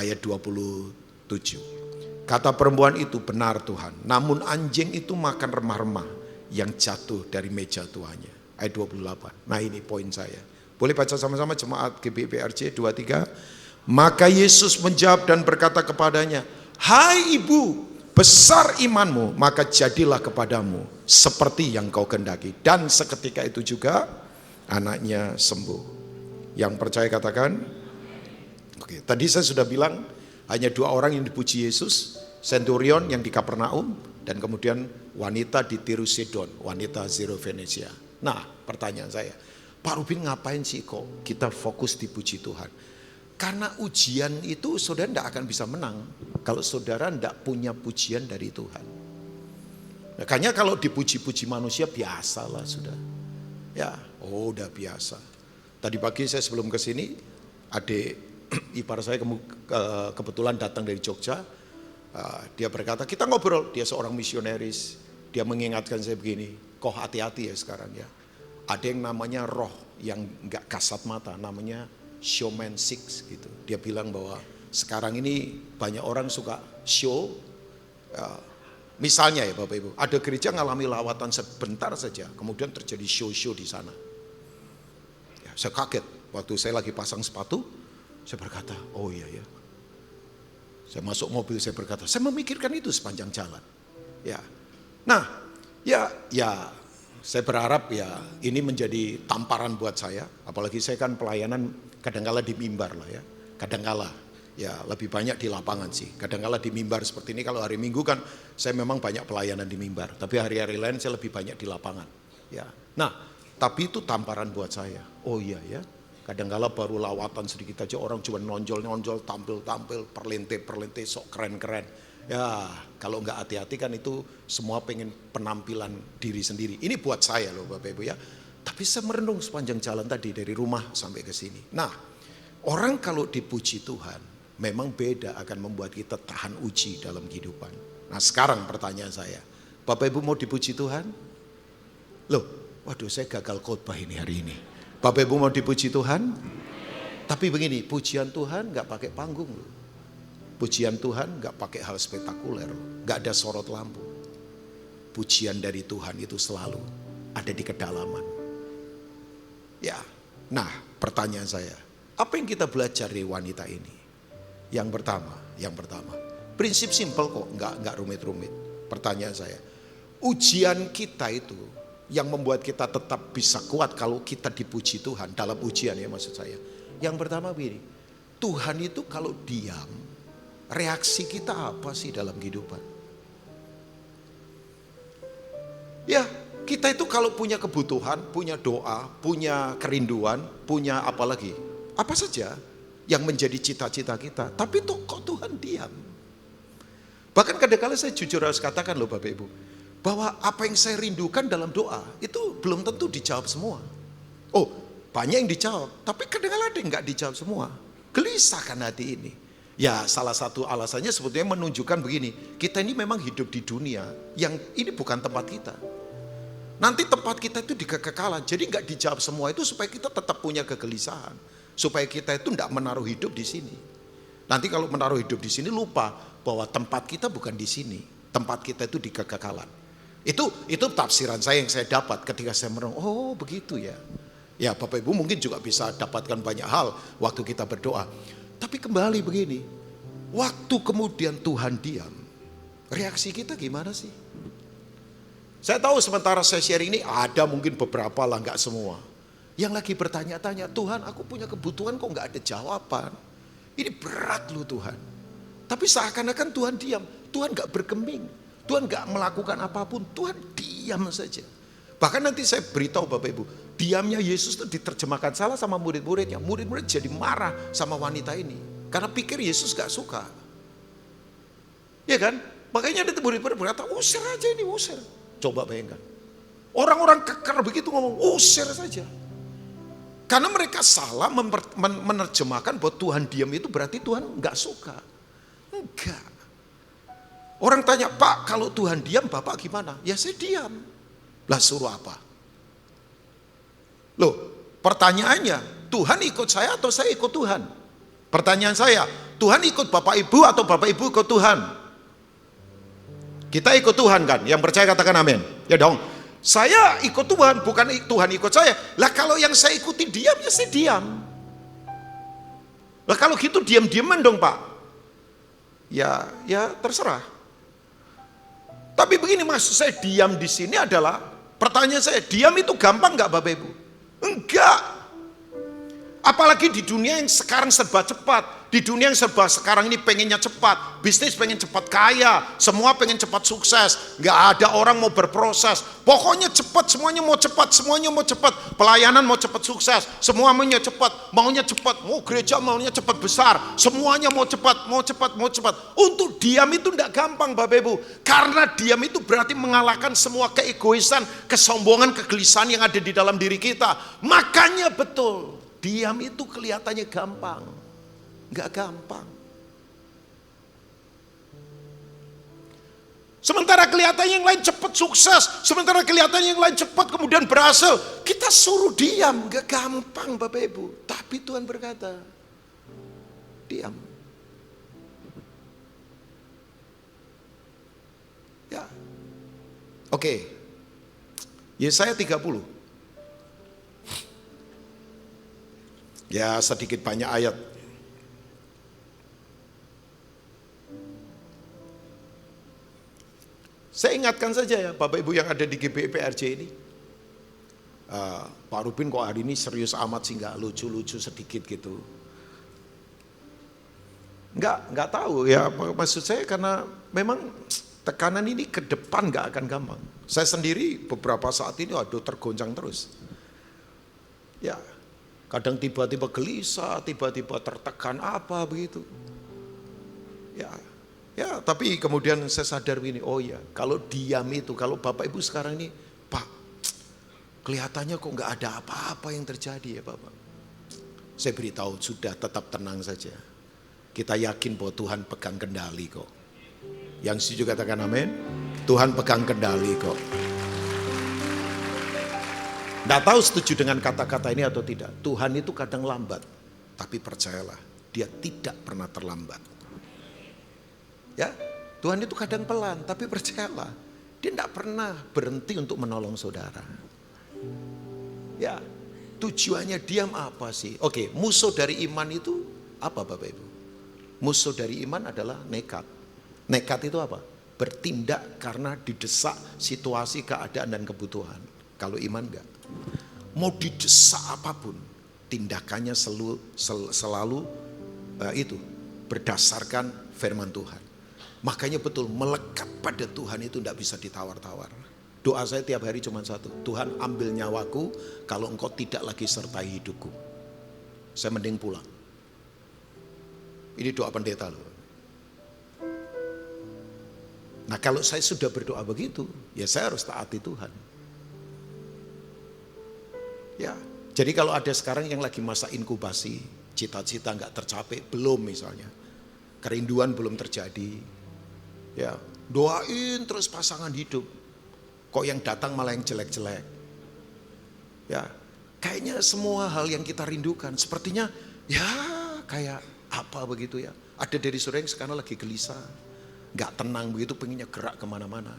Ayat 27. Kata perempuan itu, benar Tuhan, namun anjing itu makan remah-remah yang jatuh dari meja tuannya. Ayat 28. Nah ini poin saya. Boleh baca sama-sama jemaat GBPRC 23. Maka Yesus menjawab dan berkata kepadanya, hai ibu, besar imanmu, maka jadilah kepadamu seperti yang kau kehendaki. Dan seketika itu juga anaknya sembuh. Yang percaya katakan. Oke, tadi saya sudah bilang hanya 2 orang yang dipuji Yesus. Centurion yang di Kapernaum, dan kemudian wanita di Tirus Sidon, wanita Zero Venesia. Nah, pertanyaan saya, Pak Rubin ngapain sih kok kita fokus di puji Tuhan? Karena ujian itu saudara tidak akan bisa menang kalau saudara tidak punya pujian dari Tuhan. Makanya kalau dipuji-puji manusia biasalah sudah. Ya, udah biasa. Tadi pagi saya sebelum ke sini, adik ipar saya kebetulan datang dari Jogja. Dia berkata, kita ngobrol, dia seorang misionaris. Dia mengingatkan saya begini, kok hati-hati ya sekarang ya. Ada yang namanya roh yang gak kasat mata, namanya showman six gitu. Dia bilang bahwa sekarang ini banyak orang suka show. Misalnya ya Bapak Ibu, ada gereja ngalami lawatan sebentar saja, kemudian terjadi show-show di sana. Ya, saya kaget, waktu saya lagi pasang sepatu, saya berkata, oh iya ya. Saya masuk mobil, saya berkata, saya memikirkan itu sepanjang jalan. Ya, nah, ya, saya berharap ya ini menjadi tamparan buat saya. Apalagi saya kan pelayanan kadangkala di mimbar lah ya, kadangkala. Ya lebih banyak di lapangan sih. Kadang-kala di mimbar seperti ini, kalau hari Minggu kan saya memang banyak pelayanan di mimbar. Tapi hari-hari lain saya lebih banyak di lapangan. Ya. Nah, tapi itu tamparan buat saya. Oh iya ya, kadang-kala baru lawatan sedikit aja orang cuma nonjol-nonjol, tampil-tampil, perlente-perlente, sok keren-keren. Ya kalau nggak hati-hati kan itu semua pengen penampilan diri sendiri. Ini buat saya loh Bapak Ibu ya. Tapi saya merenung sepanjang jalan tadi dari rumah sampai ke sini. Nah, orang kalau dipuji Tuhan, memang beda akan membuat kita tahan uji dalam kehidupan. Nah sekarang pertanyaan saya, Bapak Ibu mau dipuji Tuhan? Loh, waduh saya gagal khotbah ini hari ini. Bapak Ibu mau dipuji Tuhan? Tapi begini, pujian Tuhan gak pakai panggung loh. Pujian Tuhan gak pakai hal spektakuler loh. Gak ada sorot lampu. Pujian dari Tuhan itu selalu ada di kedalaman. Ya, nah pertanyaan saya, apa yang kita belajar dari wanita ini? Yang pertama, prinsip simpel kok, nggak rumit-rumit. Pertanyaan saya, ujian kita itu yang membuat kita tetap bisa kuat kalau kita dipuji Tuhan dalam ujian ya maksud saya. Yang pertama begini, Tuhan itu kalau diam, reaksi kita apa sih dalam kehidupan? Ya, kita itu kalau punya kebutuhan, punya doa, punya kerinduan, punya apa lagi? Apa saja yang menjadi cita-cita kita. Tapi kok Tuhan diam? Bahkan kadang-kadang saya jujur harus katakan loh Bapak Ibu, bahwa apa yang saya rindukan dalam doa, itu belum tentu dijawab semua. Oh, banyak yang dijawab, tapi kadang-kadang ada yang gak dijawab semua. Gelisahkan hati ini. Ya salah satu alasannya sebetulnya menunjukkan begini, kita ini memang hidup di dunia yang ini bukan tempat kita. Nanti tempat kita itu di kekekalan, jadi gak dijawab semua itu supaya kita tetap punya kegelisahan. Supaya kita itu tidak menaruh hidup di sini. Nanti kalau menaruh hidup di sini lupa bahwa tempat kita bukan di sini. Tempat kita itu di kekekalan. Itu tafsiran saya yang saya dapat ketika saya merenung. Oh begitu ya. Ya Bapak Ibu mungkin juga bisa dapatkan banyak hal waktu kita berdoa. Tapi kembali begini. Waktu kemudian Tuhan diam. Reaksi kita gimana sih? Saya tahu sementara saya sharing ini ada mungkin beberapa lah, nggak semua. Yang lagi bertanya-tanya, Tuhan aku punya kebutuhan kok gak ada jawaban. Ini berat loh Tuhan. Tapi seakan-akan Tuhan diam. Tuhan gak bergeming. Tuhan gak melakukan apapun. Tuhan diam saja. Bahkan nanti saya beritahu Bapak Ibu, diamnya Yesus itu diterjemahkan salah sama murid-muridnya. Murid-murid jadi marah sama wanita ini. Karena pikir Yesus gak suka. Ya kan? Makanya ada murid-murid berkata, usir aja ini, usir. Coba bayangkan. Orang-orang kekar begitu ngomong, usir saja. Karena mereka salah menerjemahkan bahwa Tuhan diam itu berarti Tuhan gak suka. Enggak. Orang tanya, Pak kalau Tuhan diam Bapak gimana? Ya saya diam. Lah suruh apa? Loh pertanyaannya, Tuhan ikut saya atau saya ikut Tuhan? Pertanyaan saya, Tuhan ikut Bapak Ibu atau Bapak Ibu ikut Tuhan? Kita ikut Tuhan kan? Yang percaya katakan amin. Ya dong. Saya ikut Tuhan, bukan Tuhan ikut saya. Lah kalau yang saya ikuti diam, ya saya diam. Lah kalau gitu diam-diaman dong Pak. Ya terserah. Tapi begini maksud saya diam di sini adalah, pertanyaan saya, diam itu gampang nggak Bapak Ibu? Enggak. Apalagi di dunia yang sekarang serba cepat, Di dunia yang serba sekarang ini pengennya cepat. Bisnis pengen cepat kaya. Semua pengen cepat sukses. Nggak ada orang mau berproses. Pokoknya cepat, semuanya mau cepat. Semuanya mau cepat. Pelayanan mau cepat sukses. Semua maunya cepat. Maunya cepat. Mau gereja maunya cepat besar. Semuanya mau cepat, mau cepat, mau cepat. Untuk diam itu nggak gampang Bapak Ibu. Karena diam itu berarti mengalahkan semua keegoisan, kesombongan, kegelisahan yang ada di dalam diri kita. Makanya betul, diam itu kelihatannya gampang. Nggak gampang. Sementara kelihatan yang lain cepat sukses, sementara kelihatan yang lain cepat kemudian berhasil, kita suruh diam, nggak gampang Bapak Ibu. Tapi Tuhan berkata, diam. Ya, oke. Yesaya 30. Ya sedikit banyak ayat. Saya ingatkan saja ya Bapak Ibu yang ada di GBI-PRJ ini. Pak Rubin kok hari ini serius amat sih, nggak lucu-lucu sedikit gitu. Nggak tahu ya, maksud saya karena memang tekanan ini ke depan nggak akan gampang. Saya sendiri beberapa saat ini aduh tergoncang terus. Ya, kadang tiba-tiba gelisah, tiba-tiba tertekan apa begitu. Ya, tapi kemudian saya sadar begini, oh ya, kalau diam itu, kalau Bapak Ibu sekarang ini, Pak, kelihatannya kok nggak ada apa-apa yang terjadi ya Bapak. Saya beritahu, sudah tetap tenang saja. Kita yakin bahwa Tuhan pegang kendali kok. Yang setuju katakan amin. Tuhan pegang kendali kok. Nggak tahu setuju dengan kata-kata ini atau tidak. Tuhan itu kadang lambat, tapi percayalah, Dia tidak pernah terlambat. Ya, Tuhan itu kadang pelan, tapi percayalah, Dia tidak pernah berhenti untuk menolong saudara. Ya, tujuannya diam apa sih? Oke, musuh dari iman itu apa Bapak Ibu? Musuh dari iman adalah nekat. Nekat itu apa? Bertindak karena didesak situasi, keadaan dan kebutuhan. Kalau iman enggak. Mau didesak apapun, tindakannya selalu itu berdasarkan firman Tuhan. Makanya betul melekat pada Tuhan itu tidak bisa ditawar-tawar. Doa saya tiap hari cuma satu. Tuhan ambil nyawaku kalau engkau tidak lagi sertai hidupku. Saya mending pulang. Ini doa pendeta loh. Nah kalau saya sudah berdoa begitu, ya saya harus taati Tuhan. Ya, jadi kalau ada sekarang yang lagi masa inkubasi, cita-cita nggak tercapai, belum misalnya. Kerinduan belum terjadi. Ya, doain terus pasangan hidup. Kok yang datang malah yang jelek-jelek. Ya, kayaknya semua hal yang kita rindukan sepertinya ya kayak apa begitu ya. Ada dari saudara yang sekarang lagi gelisah, gak tenang begitu, pengennya gerak kemana-mana.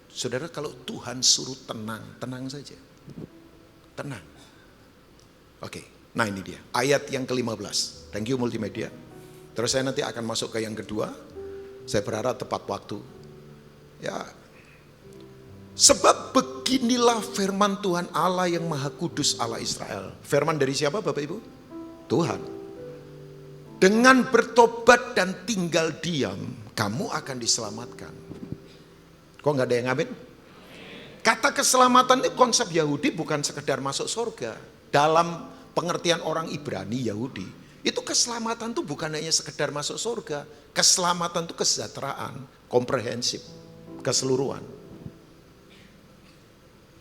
Saudara kalau Tuhan suruh tenang, tenang saja. Tenang. Oke, nah ini dia ayat yang ke-15. Thank you multimedia. Terus saya nanti akan masuk ke yang kedua. Saya berharap tepat waktu. Ya. Sebab beginilah firman Tuhan Allah yang Maha Kudus Allah Israel. Firman dari siapa Bapak Ibu? Tuhan. Dengan bertobat dan tinggal diam, kamu akan diselamatkan. Kok nggak ada yang amin? Kata keselamatan itu konsep Yahudi bukan sekedar masuk surga. Dalam pengertian orang Ibrani Yahudi, itu keselamatan itu bukan hanya sekedar masuk surga. Keselamatan itu kesejahteraan, komprehensif, keseluruhan.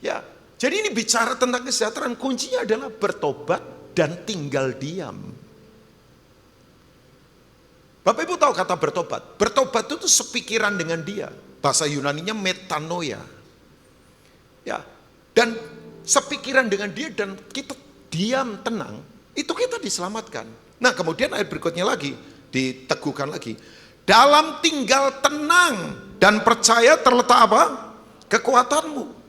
Ya, jadi ini bicara tentang kesejahteraan, kuncinya adalah bertobat dan tinggal diam. Bapak Ibu tahu kata bertobat? Bertobat itu sepikiran dengan Dia. Bahasa Yunaninya metanoia. Ya, dan sepikiran dengan Dia dan kita diam tenang, itu kita diselamatkan. Nah, kemudian ayat berikutnya lagi diteguhkan lagi. Dalam tinggal tenang dan percaya terletak apa? Kekuatanmu.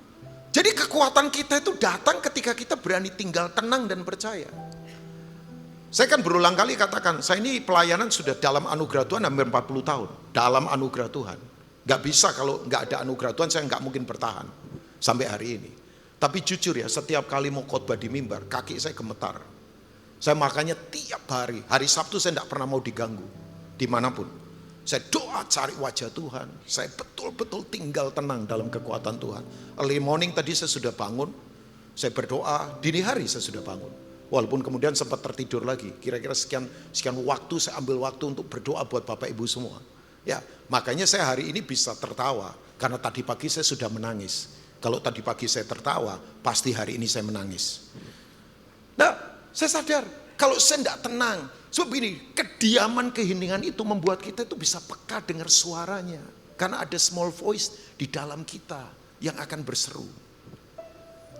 Jadi kekuatan kita itu datang ketika kita berani tinggal tenang dan percaya. Saya kan berulang kali katakan, saya ini pelayanan sudah dalam anugerah Tuhan hampir 40 tahun. Dalam anugerah Tuhan. Gak bisa kalau gak ada anugerah Tuhan saya gak mungkin bertahan sampai hari ini. Tapi jujur ya, setiap kali mau khotbah di mimbar, kaki saya gemetar. Saya makanya tiap hari Sabtu saya tidak pernah mau diganggu, dimanapun. Saya doa cari wajah Tuhan, saya betul-betul tinggal tenang dalam kekuatan Tuhan. Early morning tadi saya sudah bangun, saya berdoa, dini hari saya sudah bangun. Walaupun kemudian sempat tertidur lagi, kira-kira sekian waktu saya ambil waktu untuk berdoa buat Bapak Ibu semua. Ya, makanya saya hari ini bisa tertawa, karena tadi pagi saya sudah menangis. Kalau tadi pagi saya tertawa, pasti hari ini saya menangis. Nah, saya sadar, kalau saya tidak tenang, sebab ini, kediaman, keheningan itu membuat kita itu bisa peka dengar suaranya. Karena ada small voice di dalam kita yang akan berseru.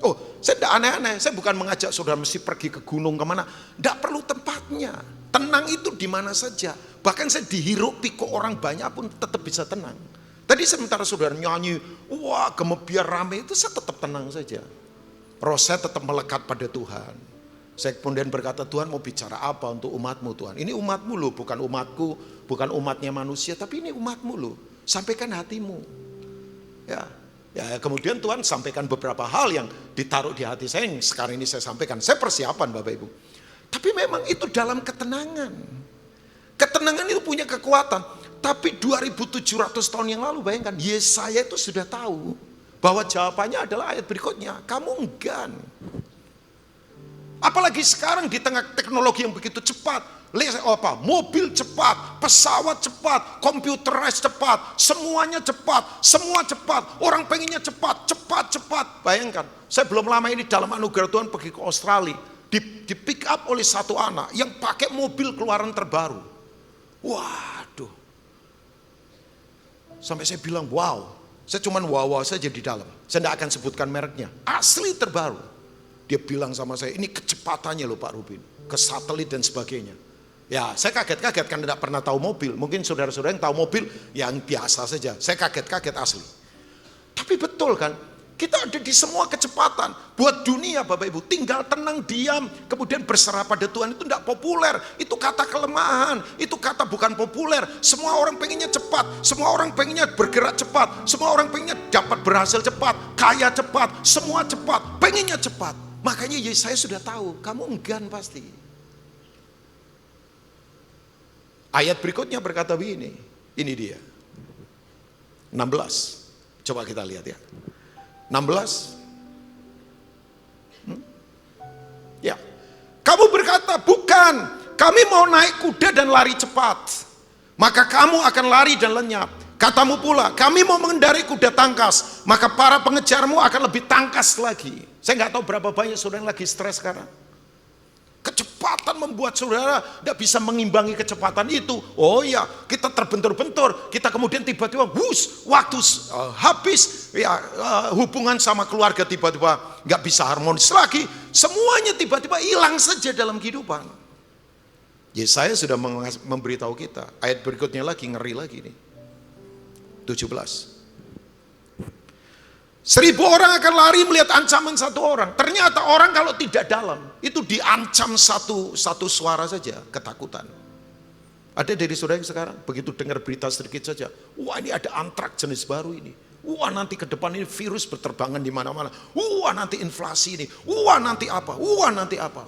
Oh, saya tidak aneh-aneh, saya bukan mengajak saudara mesti pergi ke gunung kemana. Tidak perlu tempatnya, tenang itu di mana saja. Bahkan saya dihirupi kok orang banyak pun tetap bisa tenang. Tadi sementara saudara nyanyi, wah gemebiar rame, itu saya tetap tenang saja. Roh saya tetap melekat pada Tuhan. Saya kemudian berkata, Tuhan mau bicara apa untuk umatmu Tuhan? Ini umatmu loh, bukan umatku, bukan umatnya manusia, tapi ini umatmu loh. Sampaikan hatimu. Ya, kemudian Tuhan sampaikan beberapa hal yang ditaruh di hati saya, yang sekarang ini saya sampaikan. Saya persiapan Bapak Ibu. Tapi memang itu dalam ketenangan. Ketenangan itu punya kekuatan. Tapi 2700 tahun yang lalu, bayangkan, Yesaya itu sudah tahu bahwa jawabannya adalah ayat berikutnya. Kamu enggan. Apalagi sekarang di tengah teknologi yang begitu cepat. Mobil cepat, pesawat cepat, komputerized cepat, semuanya cepat, semua cepat. Orang pengennya cepat. Bayangkan, saya belum lama ini dalam anugerah Tuhan pergi ke Australia, di pick up oleh satu anak yang pakai mobil keluaran terbaru. Waduh, sampai saya bilang wow, saya cuman wow saja di dalam. Saya tidak akan sebutkan mereknya, asli terbaru. Dia bilang sama saya, ini kecepatannya loh Pak Rubin, ke satelit dan sebagainya. Ya, saya kaget-kaget karena tidak pernah tahu mobil. Mungkin saudara-saudara yang tahu mobil yang biasa saja. Saya kaget-kaget asli. Tapi betul kan, kita ada di semua kecepatan. Buat dunia Bapak Ibu, tinggal tenang, diam, kemudian berserah pada Tuhan itu tidak populer. Itu kata kelemahan, itu kata bukan populer. Semua orang pengennya cepat, semua orang pengennya bergerak cepat, semua orang pengennya dapat berhasil cepat, kaya cepat, semua cepat, pengennya cepat. Makanya Yesaya sudah tahu, kamu enggan pasti. Ayat berikutnya berkata begini, ini dia. 16, coba kita lihat ya. 16. Ya, kamu berkata, bukan, kami mau naik kuda dan lari cepat. Maka kamu akan lari dan lenyap. Katamu pula, kami mau mengendarai kuda tangkas. Maka para pengejarmu akan lebih tangkas lagi. Saya nggak tahu berapa banyak saudara yang lagi stres sekarang. Kecepatan membuat saudara tidak bisa mengimbangi kecepatan itu. Oh ya, kita terbentur-bentur, kita kemudian tiba-tiba waktu habis, ya hubungan sama keluarga tiba-tiba nggak bisa harmonis lagi. Semuanya tiba-tiba hilang saja dalam kehidupan. Yesaya sudah memberitahu kita. Ayat berikutnya lagi, ngeri lagi nih. 17. 1000 orang akan lari melihat ancaman satu orang. Ternyata orang kalau tidak dalam, itu diancam satu suara saja, ketakutan. Ada dari saudara yang sekarang, begitu dengar berita sedikit saja, wah ini ada antrak jenis baru ini. Wah nanti ke depan ini virus berterbangan di mana-mana. Wah nanti inflasi ini. Wah nanti apa.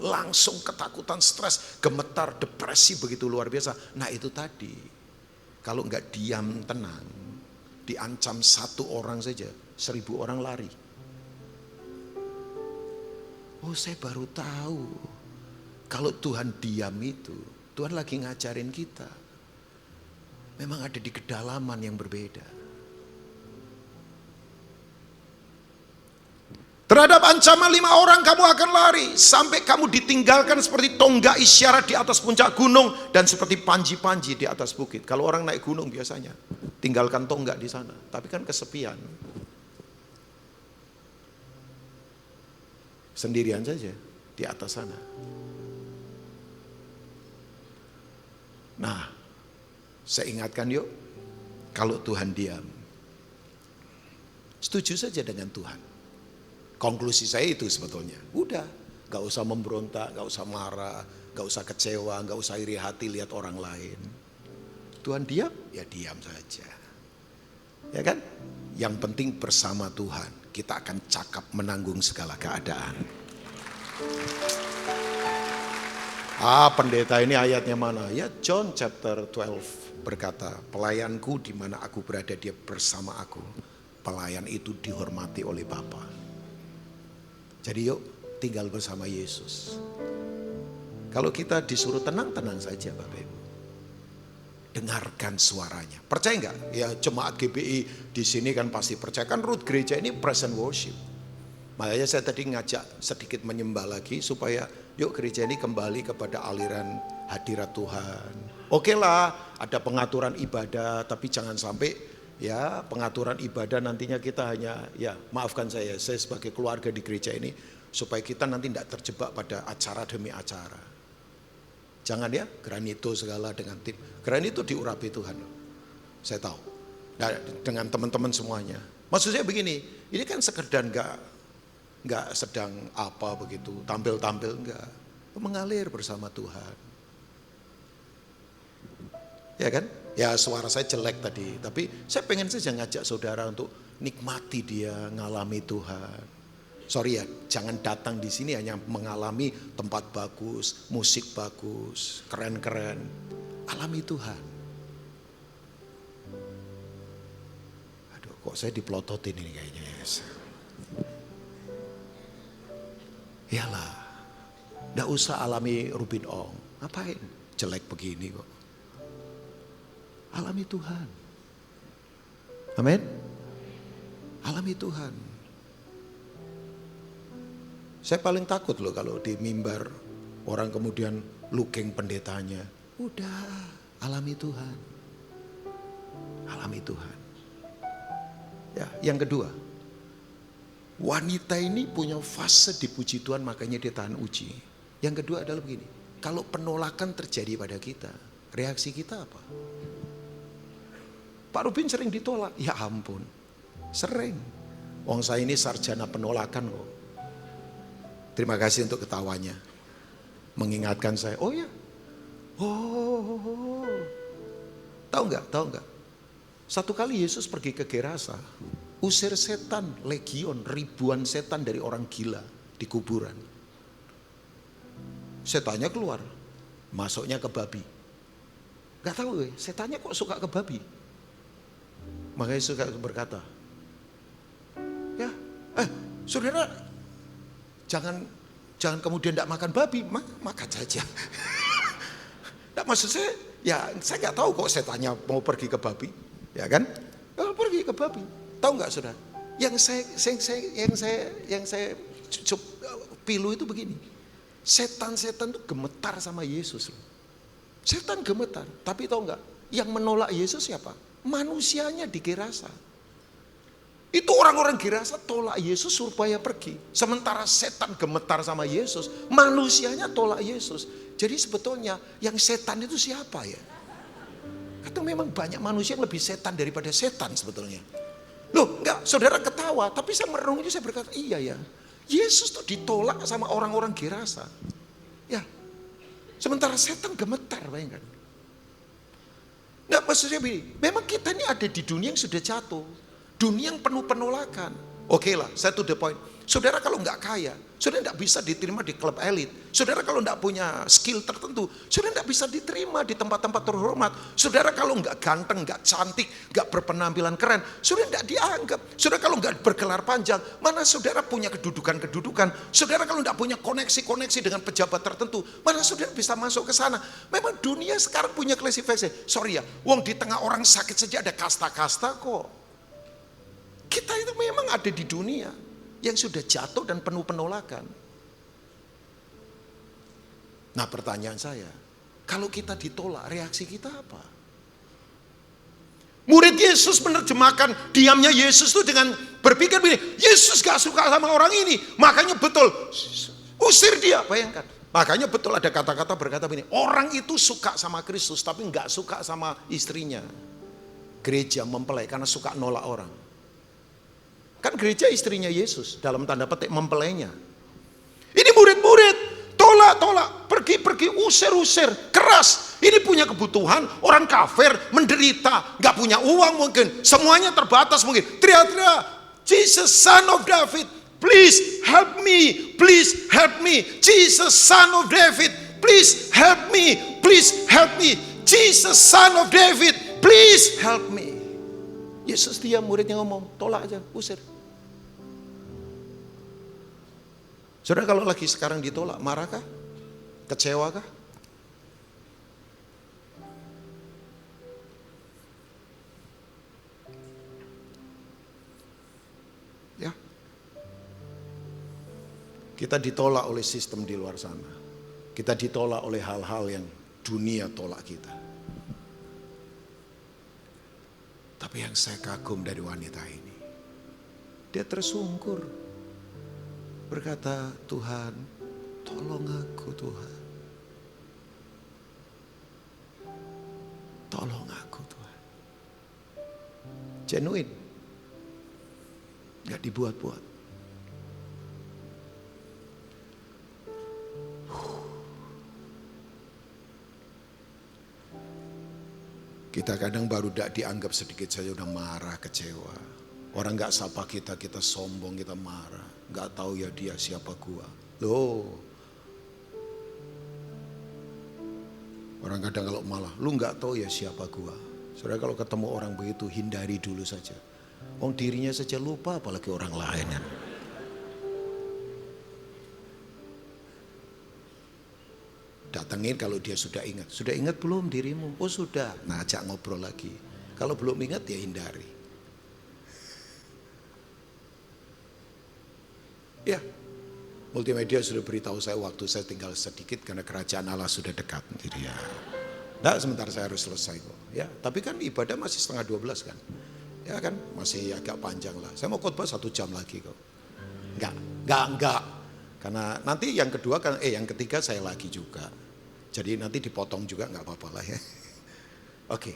Langsung ketakutan, stres, gemetar, depresi begitu luar biasa. Nah itu tadi, kalau nggak diam tenang, diancam satu orang saja, 1000 orang lari. Oh saya baru tahu, kalau Tuhan diam itu, Tuhan lagi ngajarin kita. Memang ada di kedalaman yang berbeda. Terhadap ancaman 5 orang kamu akan lari, sampai kamu ditinggalkan seperti tonggak isyarat di atas puncak gunung, dan seperti panji-panji di atas bukit. Kalau orang naik gunung biasanya, tinggalkan tonggak di sana, tapi kan kesepian. Sendirian saja di atas sana. Nah, saya ingatkan yuk, kalau Tuhan diam, setuju saja dengan Tuhan. Konklusi saya itu sebetulnya, udah, gak usah memberontak, gak usah marah, gak usah kecewa, gak usah iri hati lihat orang lain. Tuhan diam, ya diam saja. Ya kan? Yang penting bersama Tuhan, kita akan cakap menanggung segala keadaan. Pendeta ini ayatnya mana? Ya John chapter 12 berkata, pelayanku di mana aku berada dia bersama aku. Pelayan itu dihormati oleh Bapa. Jadi yuk tinggal bersama Yesus. Kalau kita disuruh tenang-tenang saja Bapak Ibu. Dengarkan suaranya. Percaya nggak? Ya jemaat GBI di sini kan pasti percaya. Kan root gereja ini present worship. Makanya saya tadi ngajak sedikit menyembah lagi supaya yuk gereja ini kembali kepada aliran hadirat Tuhan. Oke lah, ada pengaturan ibadah, tapi jangan sampai ya pengaturan ibadah nantinya kita hanya ya maafkan saya sebagai keluarga di gereja ini supaya kita nanti tidak terjebak pada acara demi acara. Jangan ya, granito segala dengan tim. Granito diurapi Tuhan. Saya tahu. Nah, dengan teman-teman semuanya. Maksud saya begini, ini kan sekedar nggak sedang apa begitu, tampil-tampil enggak. Mengalir bersama Tuhan. Ya kan? Ya suara saya jelek tadi, tapi saya pengen saja ngajak saudara untuk nikmati dia, ngalami Tuhan. Sorry ya, jangan datang di sini hanya mengalami tempat bagus, musik bagus, keren-keren. Alami Tuhan. Aduh, kok saya dipelototin ini kayaknya. Yes. Iyalah, nggak usah alami Rubin Ong. Ngapain? Jelek begini kok. Alami Tuhan. Amin. Alami Tuhan. Saya paling takut loh kalau di mimbar orang kemudian looking pendetanya. Udah, alami Tuhan. Alami Tuhan. Ya, yang kedua. Wanita ini punya fase dipuji Tuhan makanya dia tahan uji. Yang kedua adalah begini. Kalau penolakan terjadi pada kita, reaksi kita apa? Pak Rubin sering ditolak. Ya ampun, sering. Wong saya ini sarjana penolakan kok. Terima kasih untuk ketawanya. Mengingatkan saya, oh ya. Oh. Tahu nggak? Satu kali Yesus pergi ke Gerasa. Usir setan, legion, ribuan setan dari orang gila di kuburan. Setannya keluar. Masuknya ke babi. Gak tahu setannya kok suka ke babi. Makanya Yesus berkata, ya, saudara, jangan kemudian tidak makan babi, makan saja. Nah, maksud saya, ya saya nggak tahu kok setannya mau pergi ke babi, ya kan? Kalau pergi ke babi, tahu nggak saudara? Yang saya pilu itu begini, setan-setan itu gemetar sama Yesus. Setan gemetar, tapi tahu nggak? Yang menolak Yesus siapa? Manusianya di Gerasa. Itu orang-orang Gerasa tolak Yesus supaya pergi. Sementara setan gemetar sama Yesus, manusianya tolak Yesus. Jadi sebetulnya yang setan itu siapa ya? Atau memang banyak manusia yang lebih setan daripada setan sebetulnya. Loh enggak, saudara ketawa, tapi saya merenung itu saya berkata, iya ya. Yesus tuh ditolak sama orang-orang Gerasa. Ya, sementara setan gemetar, bayangkan. Enggak, maksudnya begini, memang kita ini ada di dunia yang sudah jatuh. Dunia yang penuh penolakan. Oke lah, saya to the point. Saudara kalau nggak kaya, saudara nggak bisa diterima di klub elit. Saudara kalau nggak punya skill tertentu, saudara nggak bisa diterima di tempat-tempat terhormat. Saudara kalau nggak ganteng, nggak cantik, nggak berpenampilan keren, saudara nggak dianggap. Saudara kalau nggak bergelar panjang, mana saudara punya kedudukan-kedudukan. Saudara kalau nggak punya koneksi-koneksi dengan pejabat tertentu, mana saudara bisa masuk ke sana. Memang dunia sekarang punya klasifikasi. Sorry ya, wong di tengah orang sakit saja ada kasta-kasta kok. Kita itu memang ada di dunia yang sudah jatuh dan penuh penolakan. Nah pertanyaan saya, kalau kita ditolak, reaksi kita apa? Murid Yesus menerjemahkan diamnya Yesus itu dengan berpikir begini, Yesus gak suka sama orang ini, makanya betul, usir dia, bayangkan. Makanya betul ada kata-kata berkata begini, orang itu suka sama Kristus tapi gak suka sama istrinya. Gereja mempelai karena suka nolak orang. Kan gereja istrinya Yesus, dalam tanda petik mempelainya. Ini murid-murid, tolak, pergi, usir, keras. Ini punya kebutuhan, orang kafir, menderita, gak punya uang mungkin, semuanya terbatas mungkin. Teriak-teriak, Jesus son of David, please help me, Jesus son of David, please help me, please help me. Jesus son of David, please help me. Yesus diam, muridnya ngomong, tolak aja, usir. Saudara kalau lagi sekarang ditolak, marahkah? Kecewakah? Ya. Kita ditolak oleh sistem di luar sana. Kita ditolak oleh hal-hal yang dunia tolak kita. Tapi yang saya kagum dari wanita ini, dia tersungkur, berkata, Tuhan, tolong aku Tuhan. Tolong aku Tuhan. Genuine, gak dibuat-buat. Kita kadang baru tidak dianggap sedikit saja udah marah, kecewa. Orang gak sapa kita, kita sombong, kita marah. Gak tahu ya dia siapa gua. Loh. Orang kadang kalau malah, lu gak tahu ya siapa gua. Saudara kalau ketemu orang begitu, hindari dulu saja. Dirinya saja lupa, apalagi orang lain. Datengin kalau dia sudah ingat. Sudah ingat belum dirimu? Oh sudah. Nah ajak ngobrol lagi. Kalau belum ingat ya hindari. Ya. Multimedia sudah beritahu saya waktu saya tinggal sedikit karena kerajaan Allah sudah dekat. Jadi ya. Nah sebentar saya harus selesai kok. Ya, tapi kan ibadah masih 11:30 kan. Ya kan masih agak panjang lah. Saya mau khotbah 1 jam lagi kok. Enggak. Karena nanti yang kedua kan yang ketiga saya lagi juga. Jadi nanti dipotong juga nggak apa-apa lah ya. Oke.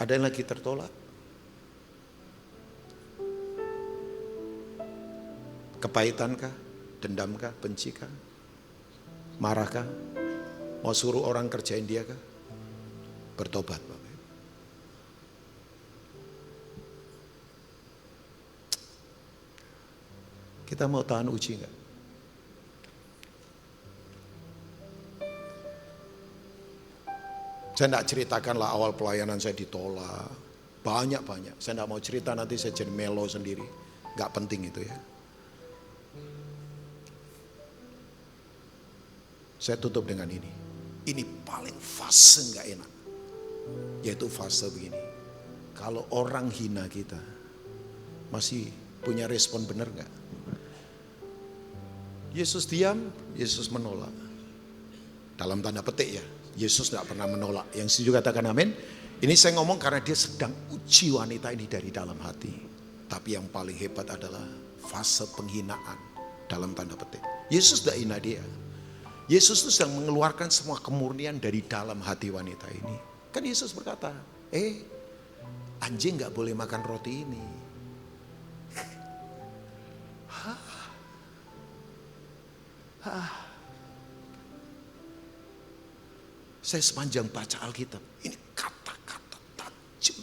Ada yang lagi tertolak? Kepahitankah? Dendamkah? Bencikah? Marahkah? Mau suruh orang kerjain dia kah? Bertobat Bapak. Kita mau tahan uji enggak? Saya enggak ceritakanlah awal pelayanan saya ditolak. Banyak-banyak. Saya enggak mau cerita nanti saya jadi melo sendiri. Enggak penting itu ya. Saya tutup dengan ini. Ini paling fase enggak enak. Yaitu fase begini. Kalau orang hina kita, masih punya respon benar enggak? Yesus diam, Yesus menolak. Dalam tanda petik ya, Yesus tidak pernah menolak. Yang setuju katakan amin. Ini saya ngomong karena dia sedang uji wanita ini dari dalam hati. Tapi yang paling hebat adalah fase penghinaan dalam tanda petik. Yesus tidak hina dia. Yesus itu sedang mengeluarkan semua kemurnian dari dalam hati wanita ini. Kan Yesus berkata, anjing gak boleh makan roti ini. Saya sepanjang baca Alkitab, ini kata-kata tajam.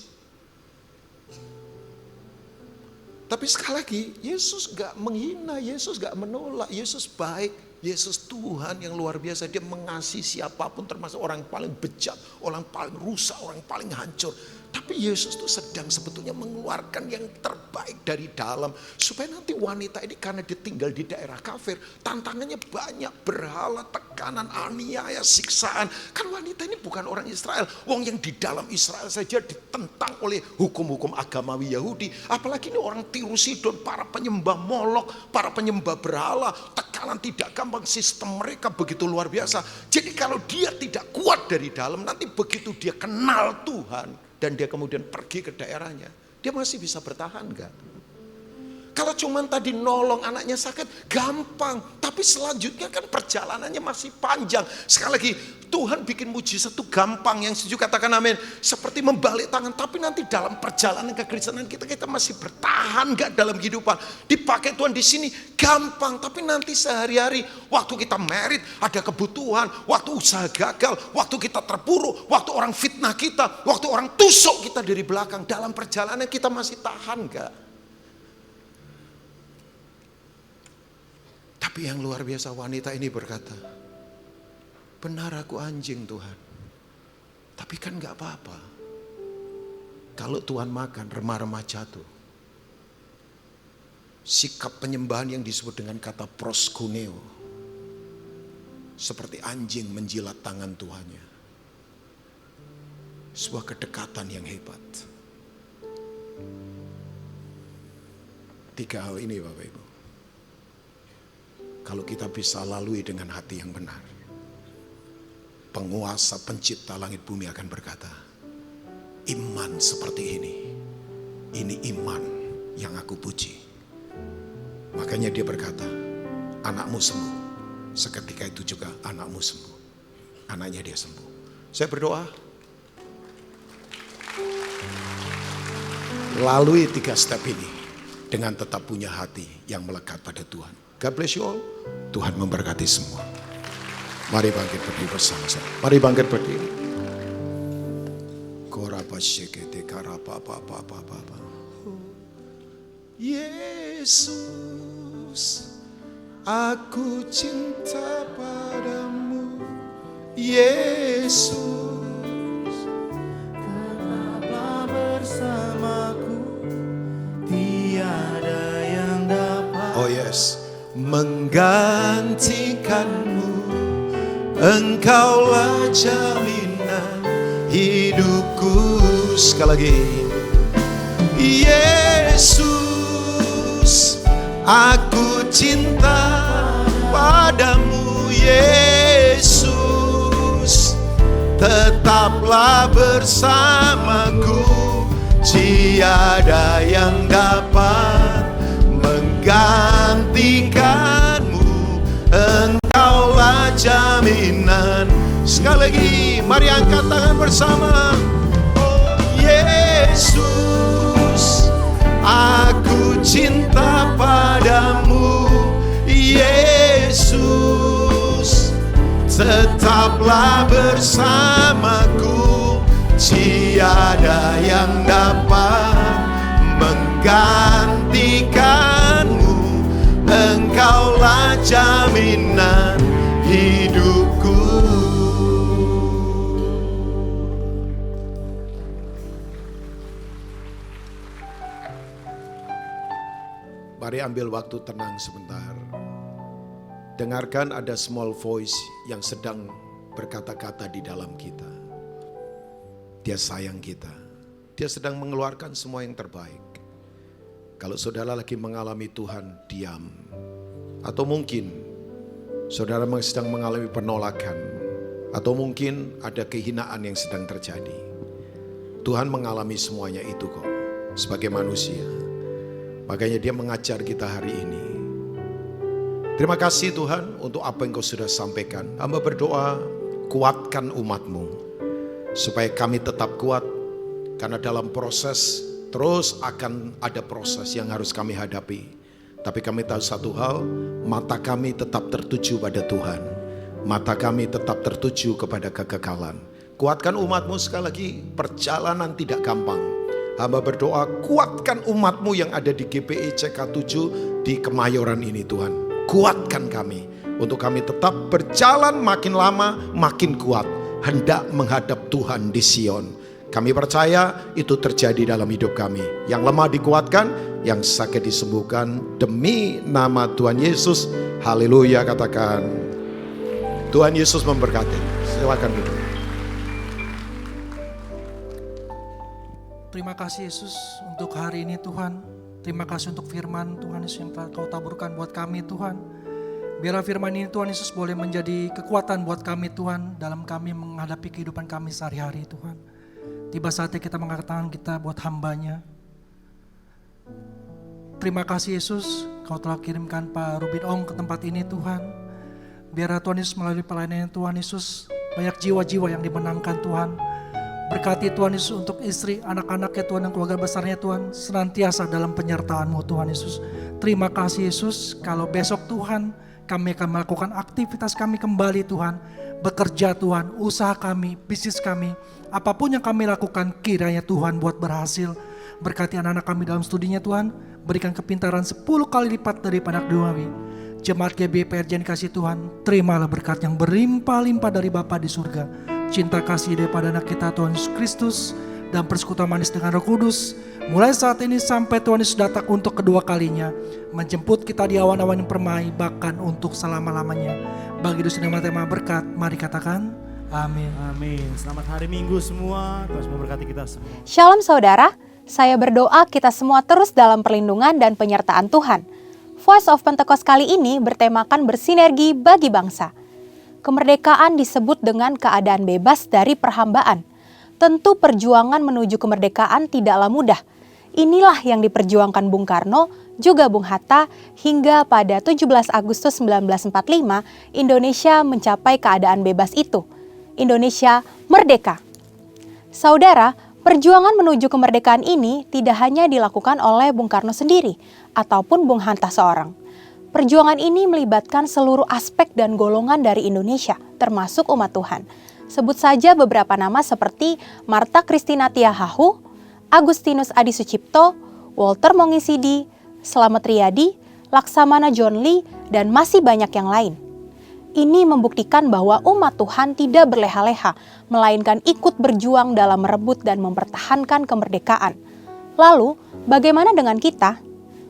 Tapi sekali lagi, Yesus gak menghina, Yesus gak menolak, Yesus baik, Yesus Tuhan yang luar biasa. Dia mengasihi siapapun termasuk orang paling bejat, orang paling rusak, orang paling hancur. Tapi Yesus itu sedang sebetulnya mengeluarkan yang terbaik dari dalam. Supaya nanti wanita ini karena dia tinggal di daerah kafir. Tantangannya banyak, berhala, tekanan, aniaya, siksaan. Kan wanita ini bukan orang Israel. Wong yang di dalam Israel saja ditentang oleh hukum-hukum agamawi Yahudi. Apalagi ini orang Tiru Sidon, para penyembah Molok, para penyembah berhala. Tekanan tidak gampang, sistem mereka begitu luar biasa. Jadi kalau dia tidak kuat dari dalam, nanti begitu dia kenal Tuhan. Dan dia kemudian pergi ke daerahnya, dia masih bisa bertahan gak? Kalau cuman tadi nolong anaknya sakit, gampang. Tapi selanjutnya kan perjalanannya masih panjang. Sekali lagi, Tuhan bikin mujizat itu gampang. Yang setuju katakan amin. Seperti membalik tangan. Tapi nanti dalam perjalanan kekristenan kita masih bertahan gak dalam kehidupan. Dipakai Tuhan di sini gampang. Tapi nanti sehari-hari, waktu kita merit, ada kebutuhan. Waktu usaha gagal, waktu kita terpuruk, waktu orang fitnah kita, waktu orang tusuk kita dari belakang. Dalam perjalanan kita masih tahan gak? Tapi Tapi yang luar biasa, wanita ini berkata, benar aku anjing Tuhan. Tapi kan gak apa-apa. Kalau Tuhan makan, remah-remah jatuh. Sikap penyembahan yang disebut dengan kata proskuneo. Seperti anjing menjilat tangan tuannya. Sebuah kedekatan yang hebat. 3 hal ini Bapak Ibu. Kalau kita bisa lalui dengan hati yang benar, penguasa pencipta langit bumi akan berkata, iman seperti ini iman yang aku puji. Makanya dia berkata, anakmu sembuh. Seketika itu juga anakmu sembuh. Anaknya dia sembuh. Saya berdoa, lalui 3 step ini dengan tetap punya hati yang melekat pada Tuhan. God bless you all. Tuhan memberkati semua. Mari bangkit berdiri bersama-sama. Mari bangkit berdiri. Yesus, aku cinta padamu. Yesus, tetaplah bersamaku, tiada yang dapat. Oh yes, menggantikanmu. Engkaulah jaminan hidupku. Sekali lagi, Yesus, aku cinta padamu. Yesus, tetaplah bersamaku. Tiada yang dapat menggantikanmu. Engkaulah jaminan. Sekali lagi, mari angkat tangan bersama. Oh Yesus, aku cinta padamu. Yesus, tetaplah bersamaku. Tiada yang dapat menggantikanmu. Engkaulah jaminan hidupku. Mari ambil waktu tenang sebentar. Dengarkan ada small voice yang sedang berkata-kata di dalam kita. Dia sayang kita. Dia sedang mengeluarkan semua yang terbaik. Kalau saudara lagi mengalami Tuhan, diam. Atau mungkin saudara sedang mengalami penolakan. Atau mungkin ada kehinaan yang sedang terjadi. Tuhan mengalami semuanya itu kok. Sebagai manusia. Makanya dia mengajar kita hari ini. Terima kasih Tuhan untuk apa yang kau sudah sampaikan. Hamba berdoa, kuatkan umat-Mu. Supaya kami tetap kuat. Karena dalam proses terus akan ada proses yang harus kami hadapi. Tapi kami tahu satu hal, mata kami tetap tertuju pada Tuhan. Mata kami tetap tertuju kepada kekekalan. Kuatkan umat-Mu sekali lagi, perjalanan tidak gampang. Hamba berdoa, kuatkan umat-Mu yang ada di GPI CK7 di Kemayoran ini Tuhan. Kuatkan kami, untuk kami tetap berjalan makin lama, makin kuat. Hendak menghadap Tuhan di Sion. Kami percaya itu terjadi dalam hidup kami. Yang lemah dikuatkan, yang sakit disembuhkan demi nama Tuhan Yesus. Haleluya, katakan. Tuhan Yesus memberkati. Silakan duduk. Terima kasih Yesus untuk hari ini Tuhan. Terima kasih untuk firman Tuhan Yesus yang telah kau taburkan buat kami Tuhan. Biarlah firman ini Tuhan Yesus boleh menjadi kekuatan buat kami Tuhan. Dalam kami menghadapi kehidupan kami sehari-hari Tuhan. Tiba saatnya kita mengangkat tangan kita buat hambanya. Terima kasih Yesus, kau telah kirimkan Pak Rubin Ong ke tempat ini Tuhan. Biarlah Tuhan Yesus melalui pelayanan Tuhan Yesus, banyak jiwa-jiwa yang dimenangkan Tuhan. Berkati Tuhan Yesus untuk istri, anak-anaknya Tuhan dan keluarga besarnya Tuhan, senantiasa dalam penyertaan-Mu Tuhan Yesus. Terima kasih Yesus, kalau besok Tuhan kami akan melakukan aktivitas kami kembali Tuhan. Bekerja Tuhan, usaha kami, bisnis kami, apapun yang kami lakukan kiranya Tuhan buat berhasil. Berkati anak-anak kami dalam studinya Tuhan, berikan kepintaran 10 kali lipat daripada duniawi. Jemaat GBPRJ yang kasih Tuhan, terimalah berkat yang berlimpah-limpah dari Bapa di surga. Cinta kasih daripada anak kita Tuhan Yesus Kristus dan persekutuan manis dengan Roh Kudus mulai saat ini sampai Tuhan Yesus datang untuk kedua kalinya, menjemput kita di awan-awan yang permai, bahkan untuk selama-lamanya. Bagi dosa dan tema berkat, mari katakan amin. Amin. Selamat hari Minggu semua. Tuhan memberkati kita semua. Shalom saudara, saya berdoa kita semua terus dalam perlindungan dan penyertaan Tuhan. Voice of Pentecost kali ini bertemakan bersinergi bagi bangsa. Kemerdekaan disebut dengan keadaan bebas dari perhambaan. Tentu perjuangan menuju kemerdekaan tidaklah mudah. Inilah yang diperjuangkan Bung Karno, juga Bung Hatta, hingga pada 17 Agustus 1945 Indonesia mencapai keadaan bebas itu. Indonesia merdeka. Saudara, perjuangan menuju kemerdekaan ini tidak hanya dilakukan oleh Bung Karno sendiri ataupun Bung Hatta seorang. Perjuangan ini melibatkan seluruh aspek dan golongan dari Indonesia, termasuk umat Tuhan. Sebut saja beberapa nama seperti Martha Christina Tiahahu, Agustinus Adi Sucipto, Walter Mongisidi, Slamet Riyadi, Laksamana John Lee, dan masih banyak yang lain. Ini membuktikan bahwa umat Tuhan tidak berleha-leha, melainkan ikut berjuang dalam merebut dan mempertahankan kemerdekaan. Lalu, bagaimana dengan kita?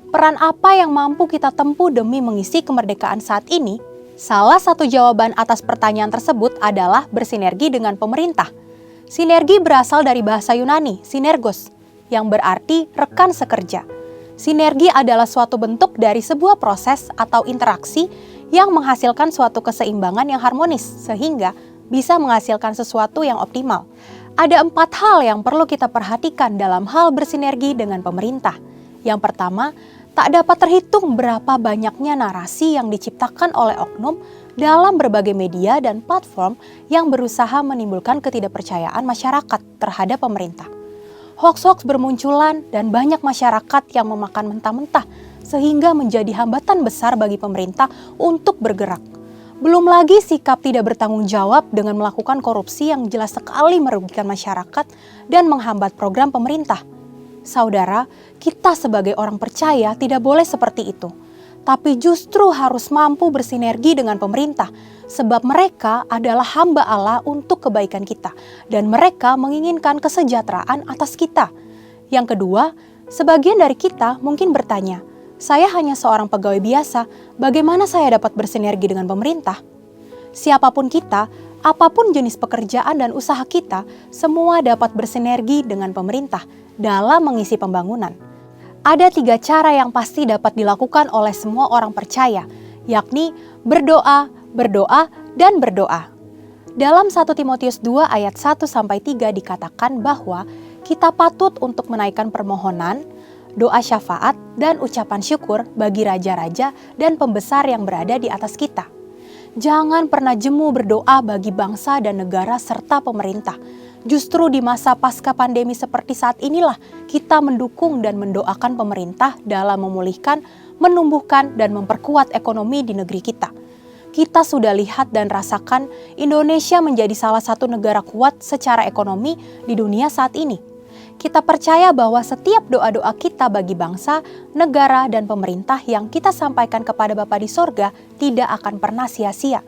Peran apa yang mampu kita tempuh demi mengisi kemerdekaan saat ini? Salah satu jawaban atas pertanyaan tersebut adalah bersinergi dengan pemerintah. Sinergi berasal dari bahasa Yunani, sinergos, yang berarti rekan sekerja. Sinergi adalah suatu bentuk dari sebuah proses atau interaksi yang menghasilkan suatu keseimbangan yang harmonis, sehingga bisa menghasilkan sesuatu yang optimal. Ada 4 hal yang perlu kita perhatikan dalam hal bersinergi dengan pemerintah. Yang pertama, tak dapat terhitung berapa banyaknya narasi yang diciptakan oleh oknum dalam berbagai media dan platform yang berusaha menimbulkan ketidakpercayaan masyarakat terhadap pemerintah. Hoaks-hoaks bermunculan dan banyak masyarakat yang memakan mentah-mentah sehingga menjadi hambatan besar bagi pemerintah untuk bergerak. Belum lagi sikap tidak bertanggung jawab dengan melakukan korupsi yang jelas sekali merugikan masyarakat dan menghambat program pemerintah. Saudara, kita sebagai orang percaya tidak boleh seperti itu. Tapi justru harus mampu bersinergi dengan pemerintah, sebab mereka adalah hamba Allah untuk kebaikan kita, dan mereka menginginkan kesejahteraan atas kita. Yang kedua, sebagian dari kita mungkin bertanya, saya hanya seorang pegawai biasa, bagaimana saya dapat bersinergi dengan pemerintah? Siapapun kita, apapun jenis pekerjaan dan usaha kita, semua dapat bersinergi dengan pemerintah dalam mengisi pembangunan. Ada 3 cara yang pasti dapat dilakukan oleh semua orang percaya, yakni berdoa, berdoa, dan berdoa. Dalam 1 Timotius 2 ayat 1-3 dikatakan bahwa kita patut untuk menaikkan permohonan, doa syafaat, dan ucapan syukur bagi raja-raja dan pembesar yang berada di atas kita. Jangan pernah jemu berdoa bagi bangsa dan negara serta pemerintah. Justru di masa pasca pandemi seperti saat inilah kita mendukung dan mendoakan pemerintah dalam memulihkan, menumbuhkan, dan memperkuat ekonomi di negeri kita. Kita sudah lihat dan rasakan Indonesia menjadi salah satu negara kuat secara ekonomi di dunia saat ini. Kita percaya bahwa setiap doa-doa kita bagi bangsa, negara, dan pemerintah yang kita sampaikan kepada Bapa di sorga tidak akan pernah sia-sia.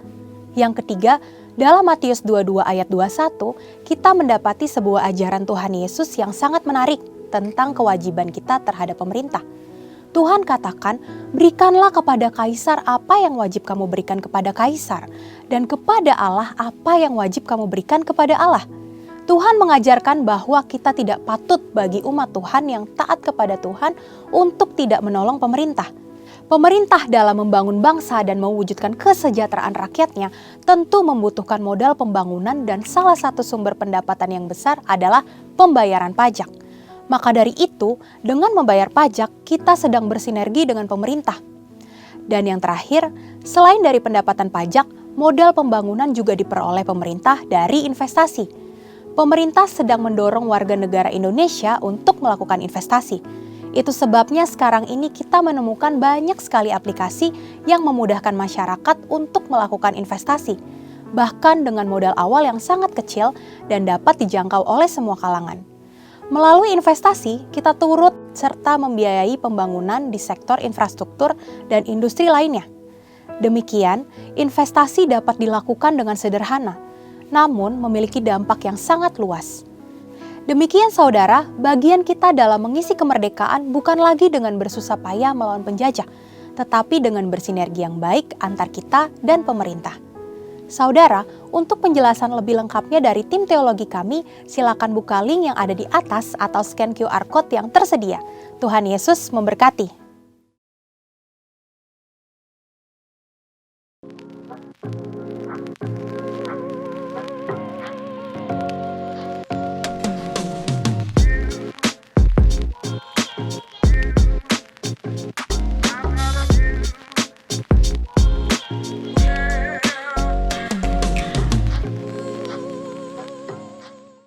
Yang ketiga, dalam Matius 22 ayat 21, kita mendapati sebuah ajaran Tuhan Yesus yang sangat menarik tentang kewajiban kita terhadap pemerintah. Tuhan katakan, berikanlah kepada Kaisar apa yang wajib kamu berikan kepada Kaisar, dan kepada Allah apa yang wajib kamu berikan kepada Allah. Tuhan mengajarkan bahwa kita tidak patut bagi umat Tuhan yang taat kepada Tuhan untuk tidak menolong pemerintah. Pemerintah dalam membangun bangsa dan mewujudkan kesejahteraan rakyatnya tentu membutuhkan modal pembangunan dan salah satu sumber pendapatan yang besar adalah pembayaran pajak. Maka dari itu, dengan membayar pajak, kita sedang bersinergi dengan pemerintah. Dan yang terakhir, selain dari pendapatan pajak, modal pembangunan juga diperoleh pemerintah dari investasi. Pemerintah sedang mendorong warga negara Indonesia untuk melakukan investasi. Itu sebabnya sekarang ini kita menemukan banyak sekali aplikasi yang memudahkan masyarakat untuk melakukan investasi, bahkan dengan modal awal yang sangat kecil dan dapat dijangkau oleh semua kalangan. Melalui investasi, kita turut serta membiayai pembangunan di sektor infrastruktur dan industri lainnya. Demikian, investasi dapat dilakukan dengan sederhana, namun memiliki dampak yang sangat luas. Demikian saudara, bagian kita dalam mengisi kemerdekaan bukan lagi dengan bersusah payah melawan penjajah, tetapi dengan bersinergi yang baik antar kita dan pemerintah. Saudara, untuk penjelasan lebih lengkapnya dari tim teologi kami, silakan buka link yang ada di atas atau scan QR Code yang tersedia. Tuhan Yesus memberkati.